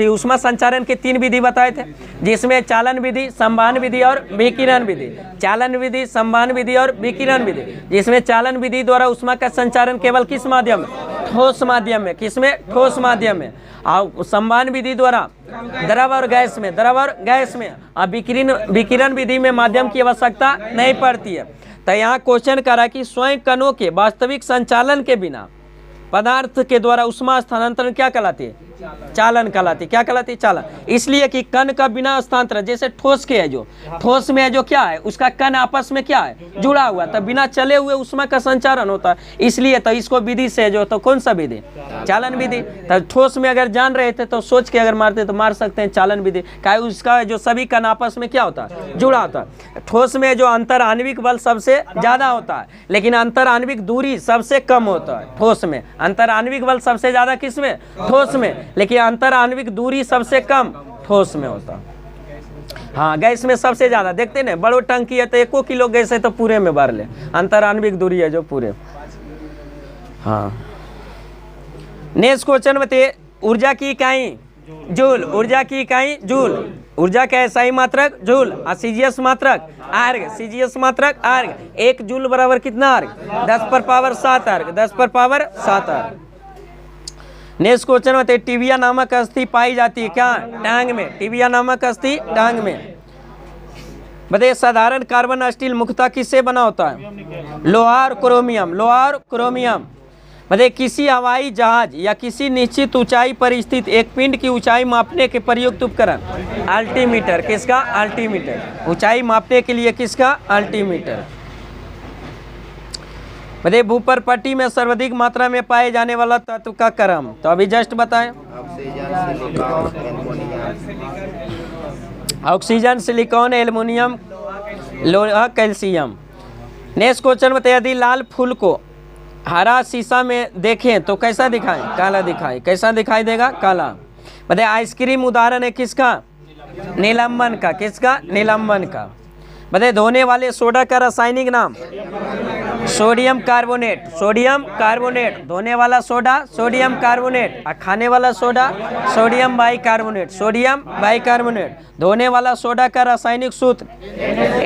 उष्मा संचारण के 3 विधि बताए थे, जिसमें चालन विधि, संवहन विधि और विकिरण विधि। चालन विधि, संवहन विधि और विकिरण विधि। जिसमें चालन विधि द्वारा उष्मा का संचारण केवल किस माध्यम में? ठोस माध्यम में। किसमें? ठोस माध्यम में। और संवहन विधि द्वारा द्रव और गैस में। द्रव और गैस में। और विकिरण विधि में माध्यम की आवश्यकता नहीं पड़ती है। तो यहाँ क्वेश्चन करा कि स्वयं कणों के वास्तविक संचालन के बिना पदार्थ के द्वारा उष्मा स्थानांतरण क्या कहलाती है? चालन कहलाती। क्या कहलाती? चालन। इसलिए कि कण का बिना स्थानांतरण, जैसे ठोस के है जो, ठोस में है जो क्या है? उसका कण आपस में क्या है? जुड़ा हुआ। तो बिना चले हुए उष्मा का संचारण होता है। इसलिए तो इसको विधि से जो, तो कौन सा विधि? चालन विधि। तो ठोस में अगर जान रहे थे तो सोच के अगर मारते तो मार सकते हैं चालन विधि। क्या उसका जो सभी कण आपस में क्या होता है? जुड़ा होता है। ठोस में जो अंतर आणविक बल सबसे ज्यादा होता है, लेकिन अंतर आणविक दूरी सबसे कम होता है ठोस में। अंतर आणविक बल सबसे ज्यादा किसमें? ठोस में। लेकिन अंतर आणविक दूरी सबसे कम ठोस में होता है। हाँ, गैस में सबसे ज़्यादा देखते ना, बड़ो टंकी है तो 1 किलो गैस है तो पूरे में भर ले, अंतर आणविक दूरी है जो पूरे। हाँ, नेक्स्ट क्वेश्चन बताइए, ऊर्जा की इकाई जूल, ऊर्जा की इकाई जूल, ऊर्जा का एसआई मात्रक जूल, और सीजीएस मात्रक आर्ग, सीजीएस मात्रक आर्ग। 1 जूल बराबर कितना आर्ग? 10⁻7 आर्ग, 10⁻7 आर्ग। नेक्स्ट क्वेश्चन बताइए, टिबिया नामक अस्थि पाई जाती है क्या? टांग में, टिबिया नामक अस्थि टांग में। बताइए, साधारण कार्बन स्टील मुख्यतः किससे बना होता है? लोहा और क्रोमियम, लोहा और क्रोमियम। बताइए, किसी हवाई जहाज या किसी निश्चित ऊंचाई पर स्थित एक पिंड की ऊंचाई मापने के प्रयुक्त उपकरण? अल्टीमीटर। किसका? अल्टीमीटर। ऊंचाई मापने के लिए किसका? अल्टीमीटर। बताइए, भूपर पट्टी में सर्वाधिक मात्रा में पाए जाने वाला तत्व का क्रम? तो अभी जस्ट बताएं। ऑक्सीजन, सिलिकॉन, एल्युमिनियम, लोहा, कैल्शियम। नेक्स्ट क्वेश्चन बताइए, यदि लाल फूल को हरा शीशा में देखें तो कैसा दिखाएं? काला दिखाई। कैसा दिखाई देगा? काला। बताइए, आइसक्रीम उदाहरण है किसका? निलंबन का। किसका? निलंबन का। बताइए, धोने वाले सोडा का रासायनिक नाम? Sodium carbonate, sodium carbonate. धोने वाला सोडा सोडियम कार्बोनेट, और खाने वाला soda sodium bicarbonate, sodium bicarbonate. धोने वाला सोडा का रासायनिक सूत्र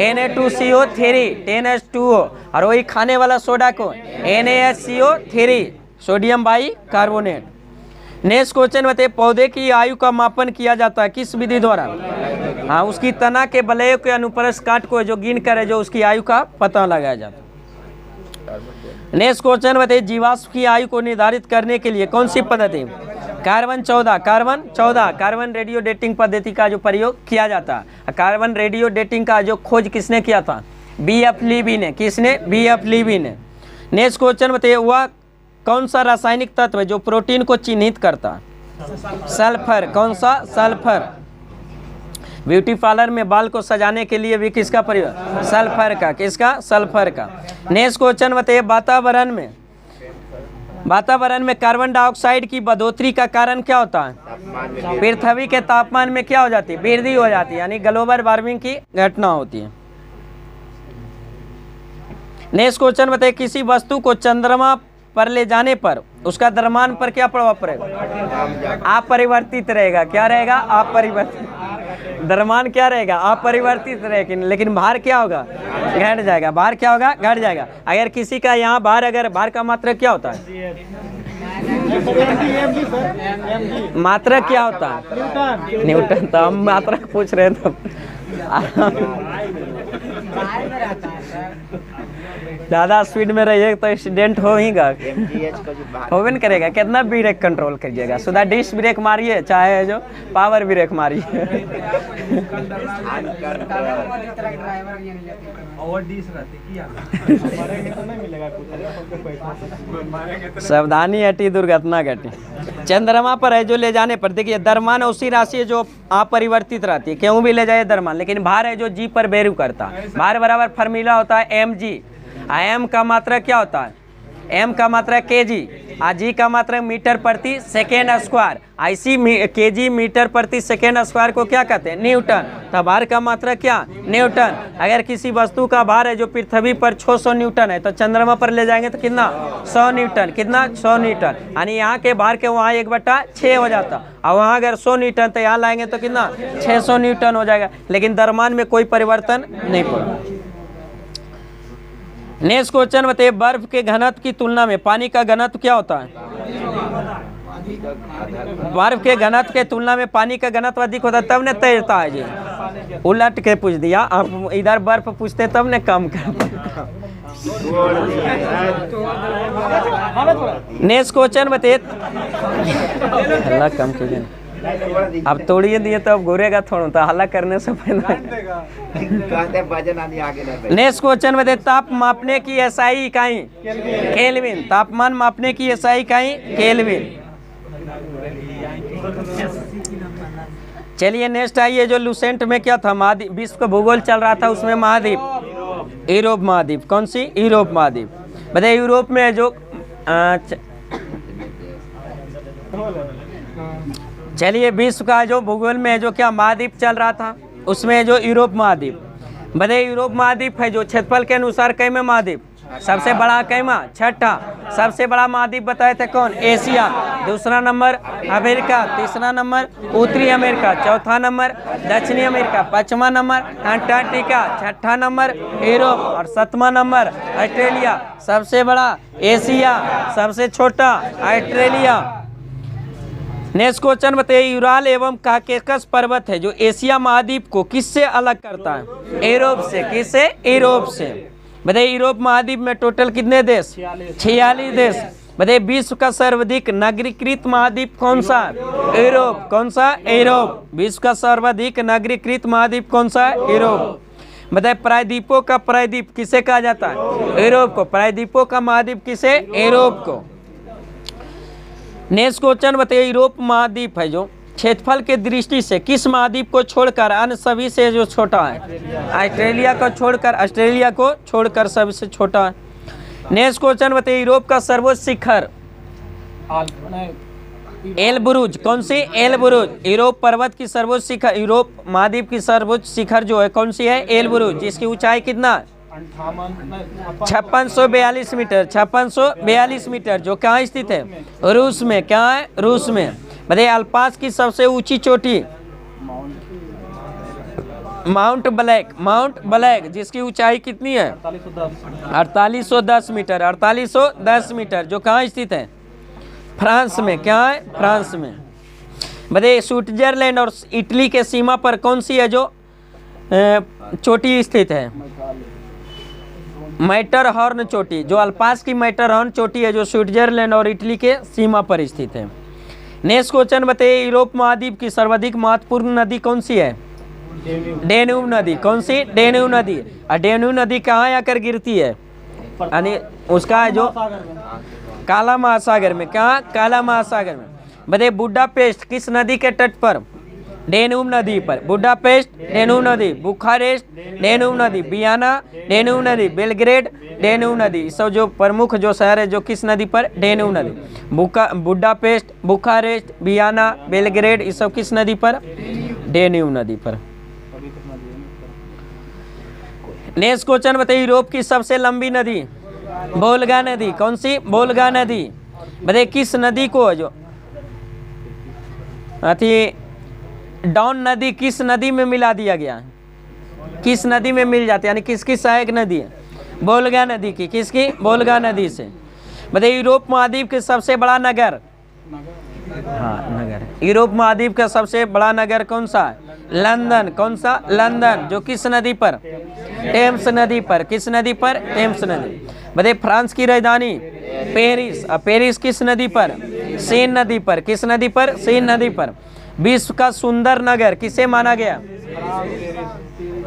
Na2CO3 10H2O, और वही खाने वाला सोडा को NaHCO3 sodium bicarbonate. Next question बताइए, पौधे की आयु का मापन किया जाता है किस विधि द्वारा? हाँ, उसकी तना के वलयों के अनुप्रस्थ काट को जो गिन कर है जो उसकी आयु का पता लगाया जाता है। नेक्स्ट क्वेश्चन बताइए, जीवाश्म की आयु को निर्धारित करने के लिए कौन सी पद्धति? Carbon 14, carbon 14, carbon radio dating पद्धति का जो प्रयोग किया जाता है। कार्बन रेडियो डेटिंग का जो खोज किसने किया था? B.F. लीबी ने। किसने? B.F. लीबी ने। नेक्स्ट क्वेश्चन बताइए, वह कौन सा रासायनिक तत्व है जो प्रोटीन को चिन्हित करता है? सल्फर। कौन सा? सल्फर। ब्यूटी पार्लर में बाल को सजाने के लिए भी किसका प्रयोग? सल्फर का। किसका? सल्फर का। नेक्स्ट क्वेश्चन बताइए, वातावरण में कार्बन डाइऑक्साइड की बढ़ोतरी का कारण क्या होता है? पृथ्वी के तापमान में क्या हो जाती है? वृद्धि हो जाती है, यानी ग्लोबल वार्मिंग की घटना होती है। नेक्स्ट क्वेश्चन बताइए, किसी वस्तु को चंद्रमा पर ले जाने पर उसका द्रव्यमान पर क्या प्रभाव पड़ेगा? अपरिवर्तित रहेगा। क्या रहेगा? अपरिवर्तित। द्रव्यमान क्या रहेगा? अपरिवर्तित रहेगा, लेकिन भार क्या होगा? घट जाएगा। भार क्या होगा? घट जाएगा। अगर किसी का यहाँ भार, अगर भार का मात्रा क्या होता है? मात्रा क्या होता है? न्यूटन। तो हम मात्रा पूछ रहे थे। ज़्यादा स्पीड में रहिए तो एक्सीडेंट हो ही गा, होवे न करेगा। कितना ब्रेक कंट्रोल करिएगा? सुधा डिस्क ब्रेक मारिए चाहे जो पावर ब्रेक मारिए। सावधानी हटी दुर्घटना घटी। चंद्रमा पर है जो ले जाने पर, देखिए द्रव्यमान उसी राशि है जो अपरिवर्तित रहती है, क्यों भी ले जाए द्रव्यमान, लेकिन भार है जो जी पर बेरू करता है। भार बराबर फॉर्मूला होता है mg। एम का मात्रा क्या होता है? एम का मात्रा kg, और जी का मात्रा मीटर प्रति सेकेंड स्क्वायर। ऐसी kg मीटर प्रति सेकेंड स्क्वायर को क्या कहते हैं? न्यूटन। तो भार का मात्रा क्या? न्यूटन। अगर किसी वस्तु का भार है जो पृथ्वी पर 600 न्यूटन है तो चंद्रमा पर ले जाएंगे तो कितना? 100 न्यूटन। कितना? 100 न्यूटन। यानी यहाँ के भार के वहाँ 1/6 हो जाता, और वहाँ अगर 100 न्यूटन तो यहाँ लाएंगे तो कितना? 600 न्यूटन हो जाएगा, लेकिन द्रव्यमान में कोई परिवर्तन नहीं पड़ा। नेक्स्ट क्वेश्चन बताइए, बर्फ के घनत्व की तुलना में पानी का घनत्व क्या होता है? बर्फ के घनत्व के तुलना में पानी का घनत्व अधिक होता है, तब ने तैरता है जी। उलट के पूछ दिया, आप इधर बर्फ पूछते तब ने कम कर। नेक्स्ट क्वेश्चन बताइए, हल्ला कम कीजिए। अब तोड़िए दिए तो अब घूरेगा थोड़ा, तो हल्ला करने से पहले। नेक्स्ट क्वेश्चन बताइए, ताप मापने की एसआई इकाई? केल्विन। तापमान मापने की एसआई इकाई? केल्विन। चलिए नेक्स्ट आइए, जो लूसेंट में क्या था? महाद्वीप, विश्व का भूगोल चल रहा था, उसमें महाद्वीप यूरोप महाद्वीप। कौन सी? यूरोप महाद्वीप। बताइए, यूरोप में जो चलिए, विश्व का जो भूगोल में जो क्या महाद्वीप चल रहा था, उसमें जो यूरोप महाद्वीप, बताइए यूरोप महाद्वीप है जो क्षेत्रफल के अनुसार कैमे महाद्वीप, सबसे बड़ा कैमा, छठा। सबसे बड़ा महाद्वीप बताए थे कौन, एशिया। दूसरा नंबर अमेरिका, तीसरा नंबर उत्तरी अमेरिका, चौथा नंबर दक्षिणी अमेरिका, पांचवा नंबर अंटार्कटिका, छठा नंबर यूरोप और सातवां नंबर ऑस्ट्रेलिया। सबसे बड़ा एशिया, सबसे छोटा ऑस्ट्रेलिया। नेक्स्ट क्वेश्चन बताइए, यूराल एवं काकेकस पर्वत है जो एशिया महाद्वीप को किससे अलग करता है, यूरोप से। किससे, यूरोप से। बताइए यूरोप महाद्वीप में टोटल कितने देश, 46 देश। बताइए विश्व का सर्वाधिक नगरीकृत महाद्वीप कौन सा, यूरोप। कौन सा, यूरोप। विश्व का सर्वाधिक नगरीकृत महाद्वीप कौन सा, यूरोप। बताइए प्रायद्वीपों का प्रायद्वीप किसे कहा जाता है, यूरोप को। प्रायद्वीपों का महाद्वीप किसे, यूरोप को। नेक्स्ट क्वेश्चन बताइए, यूरोप महाद्वीप है जो क्षेत्रफल के दृष्टि से किस महाद्वीप को छोड़कर अन्य सभी से जो छोटा है, ऑस्ट्रेलिया को छोड़कर, ऑस्ट्रेलिया को छोड़कर सबसे छोटा है। नेक्स्ट क्वेश्चन बताइए, यूरोप का सर्वोच्च शिखर एलब्रुज। कौन सी, एलब्रुज। यूरोप पर्वत की सर्वोच्च शिखर, यूरोप महाद्वीप की सर्वोच्च शिखर जो है कौन सी है, एलब्रुज, जिसकी ऊंचाई कितना, 5642 मीटर। 5642 मीटर, जो कहाँ स्थित है, रूस में। क्या है, रूस में। बताइए अल्पास की सबसे ऊंची चोटी, माउंट ब्लैक। माउंट ब्लैक, जिसकी ऊंचाई कितनी है, 4810 मीटर। 4810 मीटर, जो कहाँ स्थित है, फ्रांस में। क्या है, फ्रांस में। बताइए स्विट्जरलैंड और इटली के सीमा पर कौन सी है जो चोटी स्थित है, मैटरहॉर्न चोटी। जो अल्पास की मैटरहॉर्न चोटी है जो स्विट्जरलैंड और इटली के सीमा पर स्थित है। नेक्स्ट क्वेश्चन बताइए, यूरोप महाद्वीप की सर्वाधिक महत्वपूर्ण नदी कौन सी है, डेन्यूब नदी। कौन सी, डेन्यूब नदी। और डेन्यूब नदी कहाँ आकर गिरती है, यानी उसका है जो काला महासागर में। कहाँ, काला महासागर में। बताइए बुडापेस्ट किस नदी के तट पर, डेन्यूब नदी पर। बुडापेस्ट, डेन्यूब नदी। बुखारेस्ट, डेन्यूब नदी। वियना, डेन्यूब नदी। बेलग्रेड, डेन्यूब नदी। सब जो प्रमुख जो शहर है जो किस नदी पर, डेन्यूब नदी। बुडापेस्ट, बुखारेस्ट, वियना, बेलग्रेड, ये सब किस नदी पर, डेन्यूब नदी पर। नेक्स्ट क्वेश्चन बताइए, यूरोप की सबसे लंबी नदी, वोल्गा नदी। कौन सी, वोल्गा नदी। बताइए किस नदी को जो अथी डॉन नदी किस नदी में मिला दिया गया है, किस नदी में मिल जाती है, यानी किसकी सहायक नदी है, वोल्गा नदी की। किसकी, वोल्गा नदी से। बताइए यूरोप महाद्वीप के सबसे बड़ा नगर, हाँ नगर, यूरोप महाद्वीप का सबसे बड़ा नगर कौन सा है, लंदन। कौन सा, लंदन, जो किस नदी पर, टेम्स नदी पर। किस नदी पर, टेम्स नदी। बताइए फ्रांस की राजधानी पेरिस। पेरिस किस नदी पर, सेन नदी पर। किस नदी पर, सेन नदी पर। विश्व का सुंदर नगर किसे माना गया,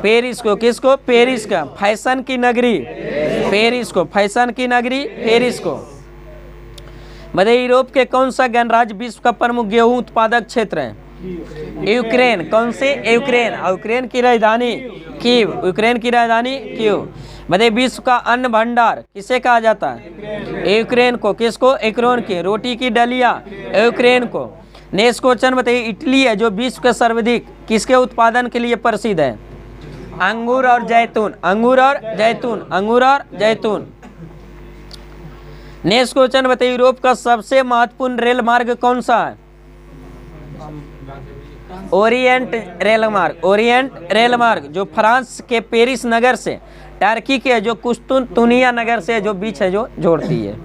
पेरिस को। किसको, पेरिस का। फैशन की नगरी, पेरिस को। फैशन की नगरी, पेरिस को। बताइए यूरोप के कौन सा गणराज्य विश्व का प्रमुख गेहूं उत्पादक क्षेत्र है, यूक्रेन। कौन से, यूक्रेन। यूक्रेन की राजधानी कीव। यूक्रेन की राजधानी कीव। बताइए विश्व का अन्न भंडार किसे कहा जाता है, यूक्रेन को। किसको, यूक्रेन की। रोटी की डलिया, यूक्रेन को। नेक्स्ट क्वेश्चन बताइए, इटली है जो विश्व के सर्वाधिक किसके उत्पादन के लिए प्रसिद्ध है, अंगूर और जैतून। अंगूर और जैतून, अंगूर और जैतून। नेक्स्ट क्वेश्चन बताइए, यूरोप का सबसे महत्वपूर्ण रेल मार्ग कौन सा है, ओरिएंट रेल मार्ग। ओरिएंट रेल मार्ग, जो फ्रांस के पेरिस नगर से टर्की के जो कुस्तुनतुनिया नगर से जो बीच है जो जोड़ती है।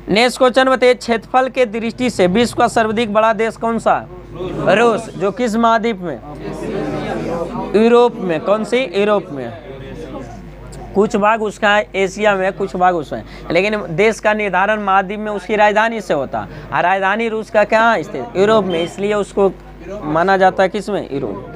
नेक्स्ट क्वेश्चन बताइए, क्षेत्रफल के दृष्टि से विश्व का सर्वाधिक बड़ा देश कौन सा है, रूस। जो किस महाद्वीप में, यूरोप में। कौन सी, यूरोप में। कुछ भाग उसका एशिया में, कुछ भाग उसमें, लेकिन देश का निर्धारण महाद्वीप में उसकी राजधानी से होता है। और राजधानी रूस का कहाँ स्थित, यूरोप में, इसलिए उसको माना जाता है किसमें, यूरोप।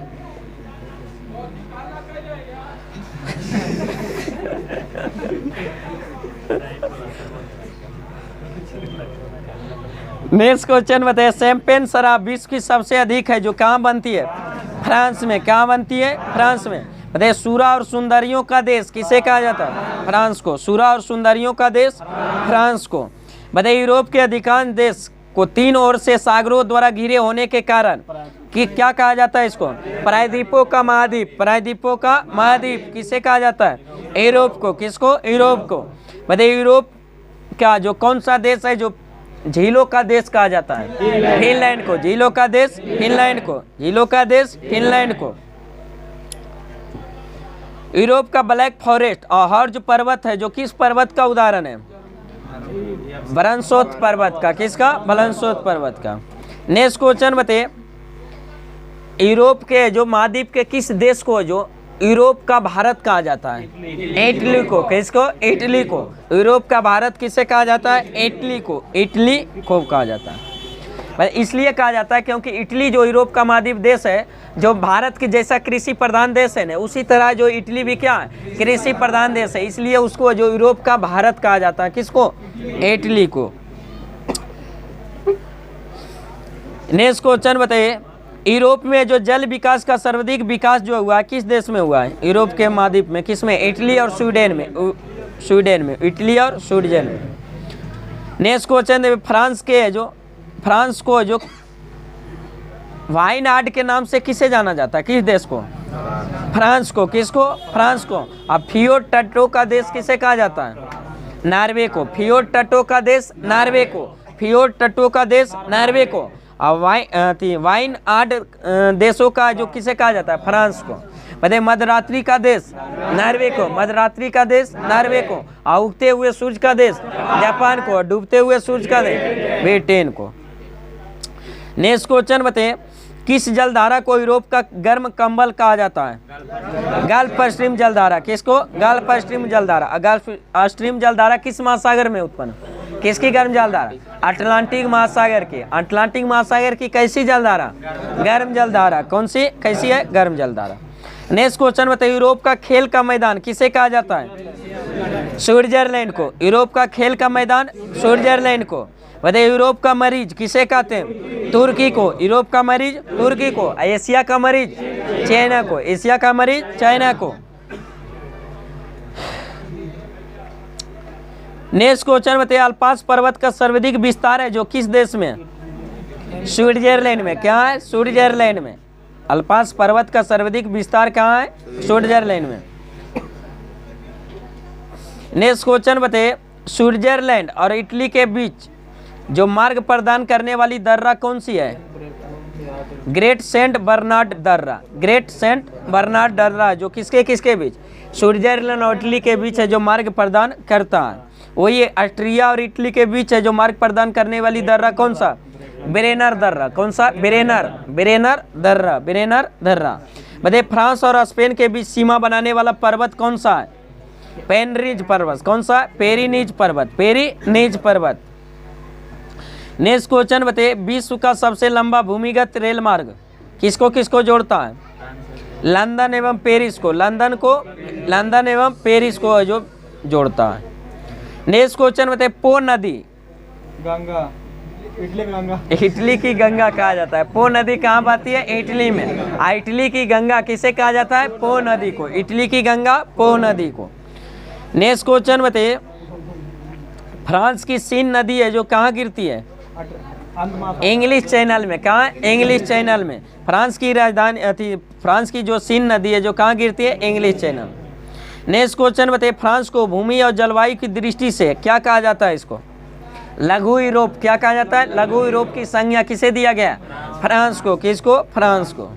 नेक्स्ट क्वेश्चन बताइए, शैंपेन शराब विश्व की सबसे अधिक है जो कहाँ बनती है, फ्रांस में। कहाँ बनती है, फ्रांस में। बताइए सूरा और सुंदरियों का देश किसे कहा जाता है, फ्रांस को। सूरा और सुंदरियों का देश, फ्रांस को। बताइए यूरोप के अधिकांश देश को तीन ओर से सागरों द्वारा घिरे होने के कारण कि क्या कहा जाता है इसको? प्रायद्वीपों का महाद्वीप। प्रायद्वीपों का महाद्वीप किसे कहा जाता है? यूरोप को। किसको? यूरोप को। बताइए यूरोप का जो कौन सा देश है जो झीलों का देश कहा जाता है? फिनलैंड को। झीलों का देश फिनलैंड को। झीलों का देश फिनलैंड को। यूरोप का ब्लैक फॉरेस्ट और हर्ज पर्वत है जो किस पर्वत का उदाहरण है? ब्रंसोत पर्वत का। किसका? ब्रंसोत पर्वत का। नेक्स्ट क्वेश्चन बताइए यूरोप के जो महाद्वीप के किस देश को जो यूरोप का भारत कहा जाता है? इटली को। किसको? इटली को। यूरोप का भारत किसे कहा जाता है? इटली को। इटली को कहा जाता है। इसलिए कहा जाता है क्योंकि इटली जो यूरोप का महाद्वीप देश है, जो भारत के जैसा कृषि प्रधान देश है ना, उसी तरह जो इटली भी क्या है? कृषि प्रधान देश है, इसलिए उसको जो यूरोप का भारत कहा जाता है। किसको? इटली को। नेक्स्ट क्वेश्चन बताइए यूरोप में जो जल विकास का सर्वाधिक विकास जो हुआ है किस देश में हुआ है? यूरोप के महाद्वीप में। किस में? इटली और स्वीडन में। स्वीडन में। इटली और स्वीडन में। नेक्स्ट क्वेश्चन फ्रांस को जो वाइनयार्ड के नाम से किसे जाना जाता है? किस देश को? फ्रांस को। किसको? फ्रांस को। अब फियोर्ड तटों का देश किसे कहा जाता है? नॉर्वे को। फियोर्ड तटों का देश नॉर्वे को। फियोर्ड तटों का देश नॉर्वे को। और वाइनयार्ड देशों का जो किसे कहा जाता है? फ्रांस को। बताइए मध्यरात्रि का देश नॉर्वे को। मध्यरात्रि का देश नॉर्वे को। और उगते हुए सूरज का देश जापान को। डूबते हुए सूरज का देश ब्रिटेन को। नेक्स्ट क्वेश्चन बताइए किस जलधारा को यूरोप का गर्म कंबल कहा जाता है? गल्फ स्ट्रीम जलधारा। किसको? गल्फ स्ट्रीम जलधारा। गल्फ स्ट्रीम जलधारा किस महासागर में उत्पन्न? किसकी गर्म जलधारा? अटलांटिक महासागर की। अटलांटिक महासागर की कैसी जलधारा? गर्म जलधारा। कौन सी? कैसी है? गर्म जलधारा। नेक्स्ट क्वेश्चन बताइए यूरोप का खेल का मैदान किसे कहा जाता है? स्विट्जरलैंड को। यूरोप का खेल का मैदान स्विट्जरलैंड को। बताइए यूरोप का मरीज किसे कहते हैं? तुर्की को। यूरोप का मरीज तुर्की को। एशिया का मरीज चाइना को। एशिया का मरीज चाइना को। नेक्स्ट क्वेश्चन बताइए अल्पास पर्वत का सर्वाधिक विस्तार है जो किस देश में? स्विट्जरलैंड में। क्या है? स्विट्जरलैंड में। अल्पास पर्वत का सर्वाधिक विस्तार कहाँ है? स्विट्जरलैंड में। नेक्स्ट क्वेश्चन बताइए स्विट्जरलैंड और इटली के बीच जो मार्ग प्रदान करने वाली दर्रा कौन सी है? ग्रेट सेंट बर्नार्ड दर्रा। ग्रेट सेंट बर्नार्ड दर्रा जो किसके किसके बीच? स्विट्जरलैंड और इटली के बीच है जो मार्ग प्रदान करता है। वही ऑस्ट्रिया और इटली के बीच है जो मार्ग प्रदान करने वाली दर्रा कौन सा? ब्रेनर दर्रा। कौन सा? ब्रेनर दर्रा। ब्रेनर दर्रा। बताइए फ्रांस और स्पेन के बीच सीमा बनाने वाला पर्वत कौन सा है? पेनरिज पर्वत। कौन सा? पेरिनीज पर्वत। पेरिनीज पर्वत। नेक्स्ट क्वेश्चन बताइए विश्व का सबसे लंबा भूमिगत रेल मार्ग किसको किसको जोड़ता है? लंदन एवं पेरिस को। लंदन एवं पेरिस को जो जोड़ता है। नेक्स्ट क्वेश्चन बताइए पो नदी। गंगा। इटली की गंगा। इटली की गंगा कहा जाता है। पो नदी कहाँ बहती है? इटली में। इटली की गंगा किसे कहा जाता है? पो नदी को। इटली की गंगा पो नदी को। नेक्स्ट क्वेश्चन बताइए फ्रांस की सीन नदी है जो कहाँ गिरती है? इंग्लिश चैनल में। कहाँ? इंग्लिश चैनल में। फ्रांस की राजधानी फ्रांस की जो सीन नदी है जो कहाँ गिरती है? English channel. नेक्स्ट क्वेश्चन बताइए फ्रांस को भूमि और जलवायु की दृष्टि से क्या कहा जाता है? इसको लघु यूरोप। क्या कहा जाता है? लघु यूरोप की संज्ञा किसे दिया गया? फ्रांस को। किसको? फ्रांस को।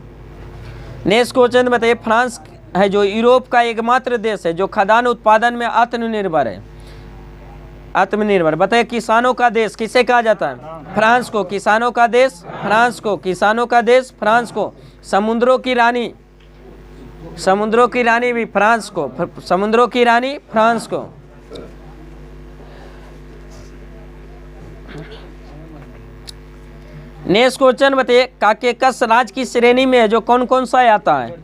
नेक्स्ट क्वेश्चन बताइए फ्रांस है जो यूरोप का एकमात्र देश है जो खाद्यान्न उत्पादन में आत्मनिर्भर है। आत्मनिर्भर। बताइए किसानों का देश किसे कहा जाता है? फ्रांस को। किसानों का देश फ्रांस को। किसानों का देश फ्रांस को। समुद्रों की रानी भी फ्रांस को। समुद्रों की रानी फ्रांस को। नेक्स्ट क्वेश्चन बताइए काकेकस राज्य की श्रेणी में जो कौन कौन सा आता है?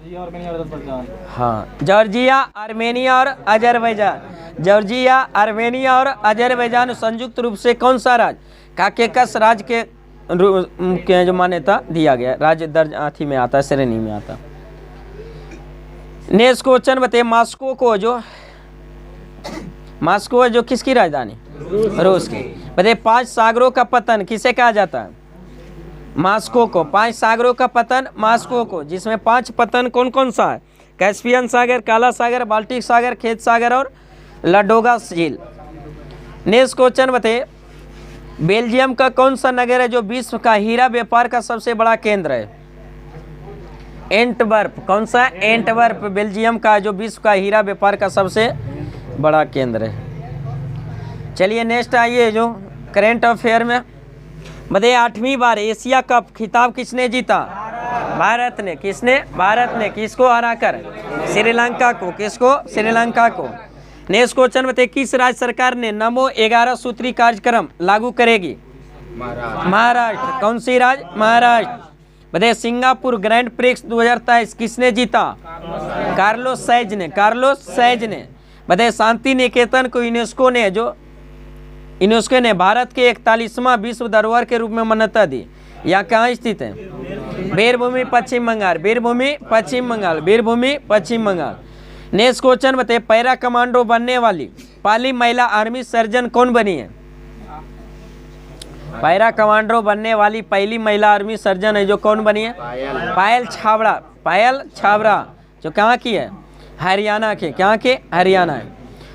हाँ जॉर्जिया, आर्मेनिया और अजरबैजान। जॉर्जिया, आर्मेनिया और अजरबैजान संयुक्त रूप से कौन सा राज्य काकेकस राज्य के जो मान्यता दिया गया राज्य दर्ज आथी में आता है, श्रेणी में आता है। नेक्स्ट क्वेश्चन बताइए मास्को जो किसकी राजधानी? रूस की। बताइए 5 सागरों का पतन किसे कहा जाता है? मॉस्को को। 5 सागरों का पतन मॉस्को को, जिसमें 5 पतन कौन कौन सा है? कैस्पियन सागर, काला सागर, बाल्टिक सागर, खेत सागर और लाडोगा झील। नेक्स्ट क्वेश्चन बताइए, बेल्जियम का कौन सा नगर है जो विश्व का हीरा व्यापार का सबसे बड़ा केंद्र है? एंटवर्प। कौन सा? एंटवर्प बेल्जियम का, जो विश्व का हीरा व्यापार का सबसे बड़ा केंद्र है। चलिए नेक्स्ट आइए जो करेंट अफेयर में बताइए, 8वीं बार एशिया कप खिताब किसने जीता? भारत ने। किसने? भारत ने। किसको हराकर? श्रीलंका को। किसको? श्रीलंका को। नेक्स्ट क्वेश्चन बताइए, किस राज्य सरकार ने नमो 11 सूत्री कार्यक्रम लागू करेगी? महाराष्ट्र। कौन सी राज्य? महाराष्ट्र। बताइए, सिंगापुर ग्रैंड प्रिक्स 2023 किसने जीता? कार्लोस सैज ने। कार्लोस सैज ने। बताइए, शांति निकेतन को यूनेस्को ने भारत के 41वां विश्व धरोहर के रूप में मान्यता दी। यह कहाँ स्थित है? वीरभूमि पश्चिम बंगाल। वीरभूमि पश्चिम बंगाल। वीरभूमि पश्चिम बंगाल। नेक्स्ट क्वेश्चन बताइए, पैरा कमांडो बनने वाली पहली महिला आर्मी सर्जन कौन बनी है? पैरा कमांडो बनने वाली पहली महिला आर्मी सर्जन है जो कौन बनी है? पायल छाबड़ा। पायल छाबड़ा, जो कहाँ की है? हरियाणा के। कहाँ के? हरियाणा है।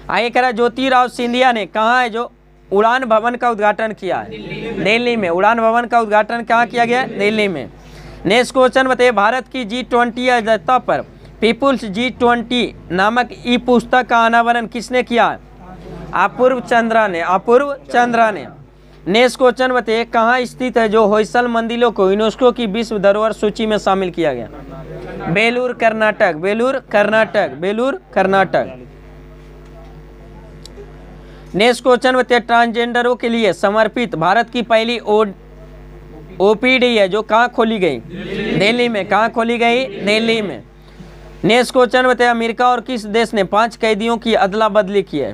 आगे करा, ज्योतिराव सिंधिया ने कहाँ है जो उड़ान भवन का उद्घाटन किया है? दिल्ली में। उड़ान भवन का उद्घाटन कहाँ किया गया? दिल्ली में। नेक्स्ट क्वेश्चन बताइए, भारत की G20 अध्यक्षता पर पीपुल्स G20 नामक ई पुस्तक का अनावरण किसने किया? अपूर्व चंद्रा ने। अपूर्व चंद्रा ने। नेक्स्ट क्वेश्चन बताइए, कहाँ स्थित है जो होयसल मंदिरों को यूनेस्को की विश्व धरोहर सूची में शामिल किया गया? बेलूर कर्नाटक। बेलूर कर्नाटक। बेलूर कर्नाटक। नेक्स्ट क्वेश्चन बताइए, ट्रांसजेंडरों के लिए समर्पित भारत की पहली OPD है जो कहाँ खोली गई? दिल्ली में। कहाँ खोली गई? दिल्ली में। नेक्स्ट क्वेश्चन बताइए, अमेरिका और किस देश ने 5 कैदियों की अदला बदली की है?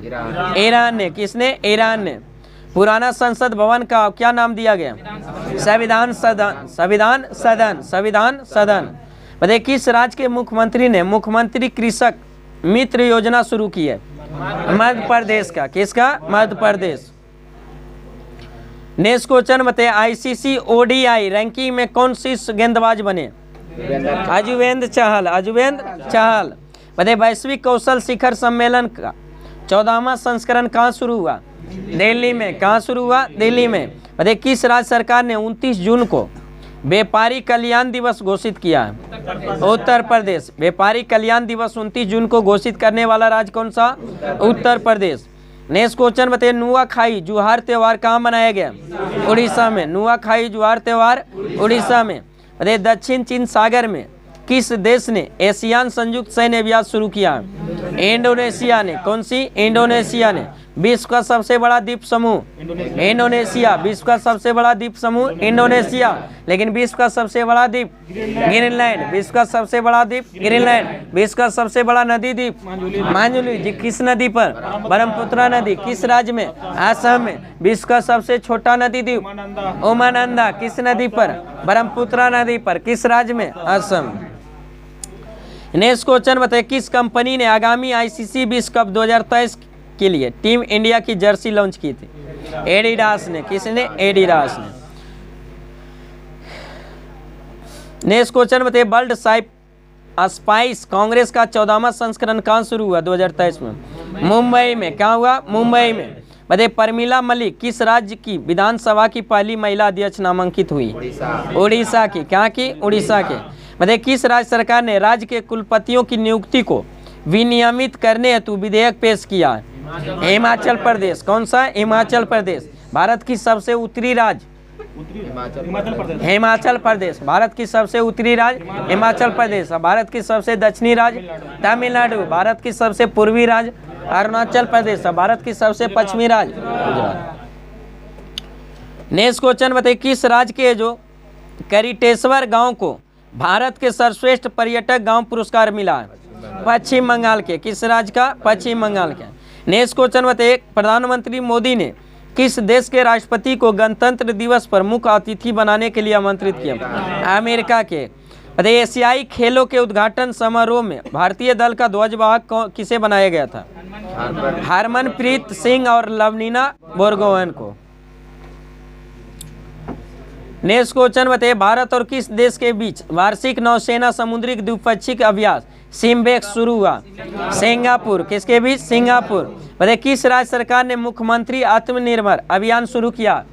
ईरान ने। किसने? ईरान ने। पुराना संसद भवन का क्या नाम दिया गया? संविधान सदन। संविधान सदन। संविधान सदन। बताइए, किस राज्य के मुख्यमंत्री ने मुख्यमंत्री कृषक मित्र योजना शुरू की है? मध्य प्रदेश का। किसका? मध्य प्रदेश। नेक्स्ट क्वेश्चन बताइए, ICC ODI रैंकिंग में कौन शीर्ष गेंदबाज बने? अजूवेंद्र चहल। अजूवेंद्र चहल। बताइए, वैश्विक कौशल शिखर सम्मेलन का 14वां संस्करण कहाँ शुरू हुआ? दिल्ली में। कहाँ शुरू हुआ? दिल्ली में। बताइए, किस राज्य सरकार ने 29 जून को व्यापारी कल्याण दिवस घोषित किया है? उत्तर प्रदेश। व्यापारी कल्याण दिवस 29 जून को घोषित करने वाला राज्य कौन सा? उत्तर प्रदेश। नेक्स्ट क्वेश्चन बताइए, नुआखाई जुहार त्योहार कहाँ मनाया गया? उड़ीसा में। नुआखाई जुहार त्योहार उड़ीसा में। बताइए, दक्षिण चीन सागर में किस देश ने एशियान संयुक्त सैन्य अभ्यास शुरू किया? इंडोनेशिया ने। कौन सी? इंडोनेशिया ने। विश्व का सबसे बड़ा द्वीप समूह? इंडोनेशिया। विश्व का सबसे बड़ा द्वीप समूह इंडोनेशिया। लेकिन विश्व का सबसे बड़ा द्वीप ग्रीनलैंड। विश्व का सबसे बड़ा द्वीप ग्रीनलैंड। विश्व का सबसे बड़ा नदी द्वीप मांजुली। जी किस नदी पर? ब्रह्मपुत्र नदी। किस राज्य में? असम में। विश्व का सबसे छोटा नदी द्वीप उमानंदा। किस नदी पर? ब्रह्मपुत्र नदी पर। किस राज्य में? असम। नेक्स्ट क्वेश्चन बताइए, किस कंपनी ने आगामी ICC विश्व कप 2023 के लिए टीम इंडिया की जर्सी लॉन्च की थी? एडिडास ने। किसने? एडिडास ने। नेक्स्ट क्वेश्चन बताइए, वर्ल्ड स्पाइस कांग्रेस का 14वां संस्करण कहाँ शुरू हुआ 2023 में? मुंबई में। कहाँ हुआ? मुंबई में। बताइए, परमिला मलिक किस राज्य की विधानसभा की पहली महिला अध्यक्ष नामांकित हुई? उड़ीसा की। कहाँ की? उड़ीसा के। बताइए, किस राज्य सरकार ने राज्य के कुलपतियों की नियुक्ति को विनियमित करने हेतु विधेयक पेश किया है? हिमाचल प्रदेश। कौन सा? हिमाचल प्रदेश। भारत की सबसे उत्तरी राज्य? हिमाचल प्रदेश। भारत की सबसे उत्तरी राज्य हिमाचल प्रदेश। भारत की सबसे दक्षिणी राज्य तमिलनाडु। भारत की सबसे पूर्वी राज्य अरुणाचल प्रदेश। भारत की सबसे पश्चिमी राज्य गुजरात। नेक्स्ट क्वेश्चन बताइए, किस राज्य के जो करिटेश्वर गांव को भारत के सर्वश्रेष्ठ पर्यटक गांव पुरस्कार मिला है? पश्चिम बंगाल के। किस राज्य का? पश्चिम बंगाल के। नेक्स्ट क्वेश्चन बताइए, प्रधानमंत्री मोदी ने किस देश के राष्ट्रपति को गणतंत्र दिवस पर मुख्य अतिथि बनाने के लिए आमंत्रित किया? अमेरिका के। बताइए एशियाई खेलों के उद्घाटन समारोह में भारतीय दल का ध्वजवाहक किसे बनाया गया था? हरमनप्रीत सिंह और लवलीना बोरगोहेन को। नेक्स्ट क्वेश्चन बताइए भारत और किस देश के बीच वार्षिक नौसेना समुद्री द्विपक्षीय अभ्यास सिम्बेक शुरू हुआ? सिंगापुर। किसके बीच? सिंगापुर। बताइए किस राज्य सरकार ने मुख्यमंत्री आत्मनिर्भर अभियान शुरू किया?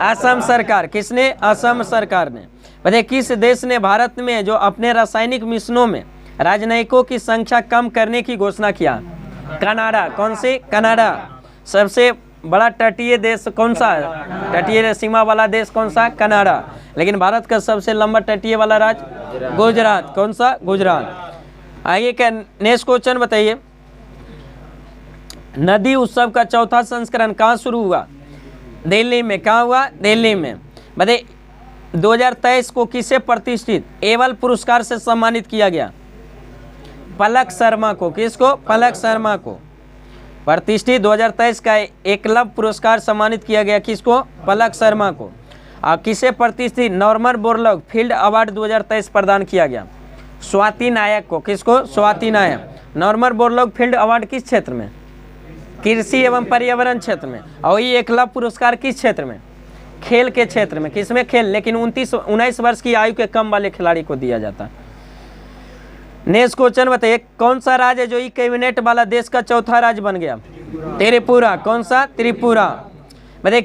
असम सरकार। किसने? असम सरकार ने। बताइए किस देश ने भारत में जो अपने रासायनिक मिशनों में राजनयिकों की संख्या कम करने की घोषणा किया? कनाडा। कौन से? कनाडा। सबसे बड़ा तटीय देश कौन सा है? तटीय सीमा वाला देश कौन सा? कनाडा। लेकिन भारत का सबसे लंबा तटीय वाला राज्य गुजरात। कौन सा? गुजरात। आइए क्या नेक्स्ट क्वेश्चन बताइए नदी उत्सव का चौथा संस्करण कहाँ शुरू हुआ? दिल्ली में। कहाँ हुआ? दिल्ली में। बताइए 2023 को किसे प्रतिष्ठित एवल पुरस्कार से सम्मानित किया गया? पलक शर्मा को। किसको? पलक शर्मा को प्रतिष्ठित 2023 का एकलव्य पुरस्कार सम्मानित किया गया। किसको? पलक शर्मा को। और किसे प्रतिष्ठित नॉर्मन बोरलॉग फील्ड अवार्ड 2023 प्रदान किया गया? स्वाति नायक को। किसको? स्वाति नायक। नॉर्मन बोरलॉग फील्ड अवार्ड किस क्षेत्र में? कृषि एवं पर्यावरण क्षेत्र में। और ये एकलव्य पुरस्कार किस क्षेत्र में? खेल के क्षेत्र में। किसमें? खेल। लेकिन 19 वर्ष की आयु के कम वाले खिलाड़ी को दिया जाता है। नेक्स्ट क्वेश्चन बताइए कौन सा राज्य जो ई कैबिनेट वाला देश का चौथा राज्य बन गया? त्रिपुरा। कौन सा? त्रिपुरा। बताइए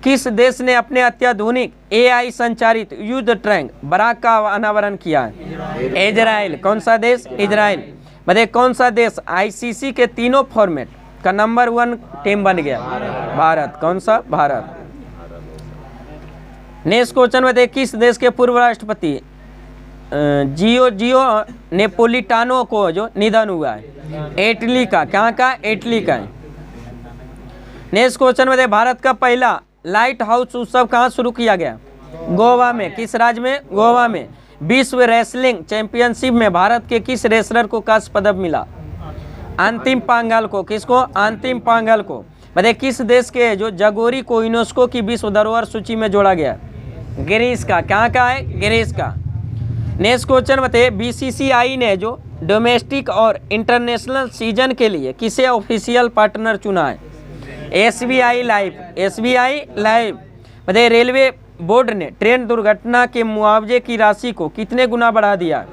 किस देश ने अपने अत्याधुनिक AI संचालित युद्ध टैंक बराक का अनावरण किया है? इजराइल। कौन सा देश? इजराइल। बताइए कौन सा देश ICC के तीनों फॉर्मेट का नंबर 1 टीम बन गया? भारत। कौन सा? भारत। नेक्स्ट क्वेश्चन बताइए किस देश के पूर्व राष्ट्रपति जियो नेपोलिटानो को जो निधन हुआ है? इटली का। कहाँ का? इटली का। नेक्स्ट क्वेश्चन बताइए भारत का पहला लाइट हाउस उत्सव कहाँ शुरू किया गया? गोवा में। किस राज्य में? गोवा में। विश्व रेसलिंग चैंपियनशिप में भारत के किस रेसलर को कांस्य पदक मिला? अंतिम पांघल को। किसको? अंतिम पांघल को। बताइए किस देश के जो जागोरी को यूनेस्को की विश्व धरोहर सूची में जोड़ा गया? ग्रीस का। कहाँ का है? ग्रीस का। नेक्स्ट क्वेश्चन बताइए BCCI ने जो डोमेस्टिक और इंटरनेशनल सीजन के लिए किसे ऑफिशियल पार्टनर चुना है? SBI life. SBI life. बताइए रेलवे बोर्ड ने ट्रेन दुर्घटना के मुआवजे की राशि को कितने गुना बढ़ा दिया?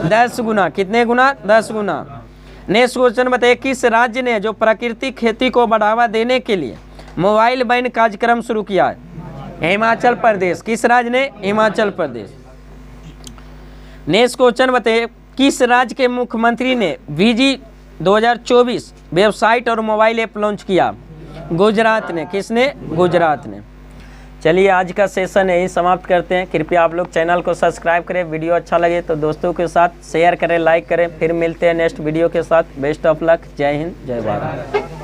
10 गुना। कितने गुना? 10 गुना। नेक्स्ट क्वेश्चन बताइए किस राज्य ने जो प्राकृतिक खेती को बढ़ावा देने के लिए मोबाइल वैन कार्यक्रम शुरू किया है? हिमाचल प्रदेश। किस राज्य ने? हिमाचल प्रदेश। नेक्स्ट क्वेश्चन बताइए किस राज्य के मुख्यमंत्री ने VG 2024 वेबसाइट और मोबाइल ऐप लॉन्च किया? गुजरात ने। किसने? गुजरात ने। चलिए आज का सेशन यही समाप्त करते हैं। कृपया आप लोग चैनल को सब्सक्राइब करें। वीडियो अच्छा लगे तो दोस्तों के साथ शेयर करें, लाइक करें। फिर मिलते हैं नेक्स्ट वीडियो के साथ। Best of luck. जय हिंद, जय भारत।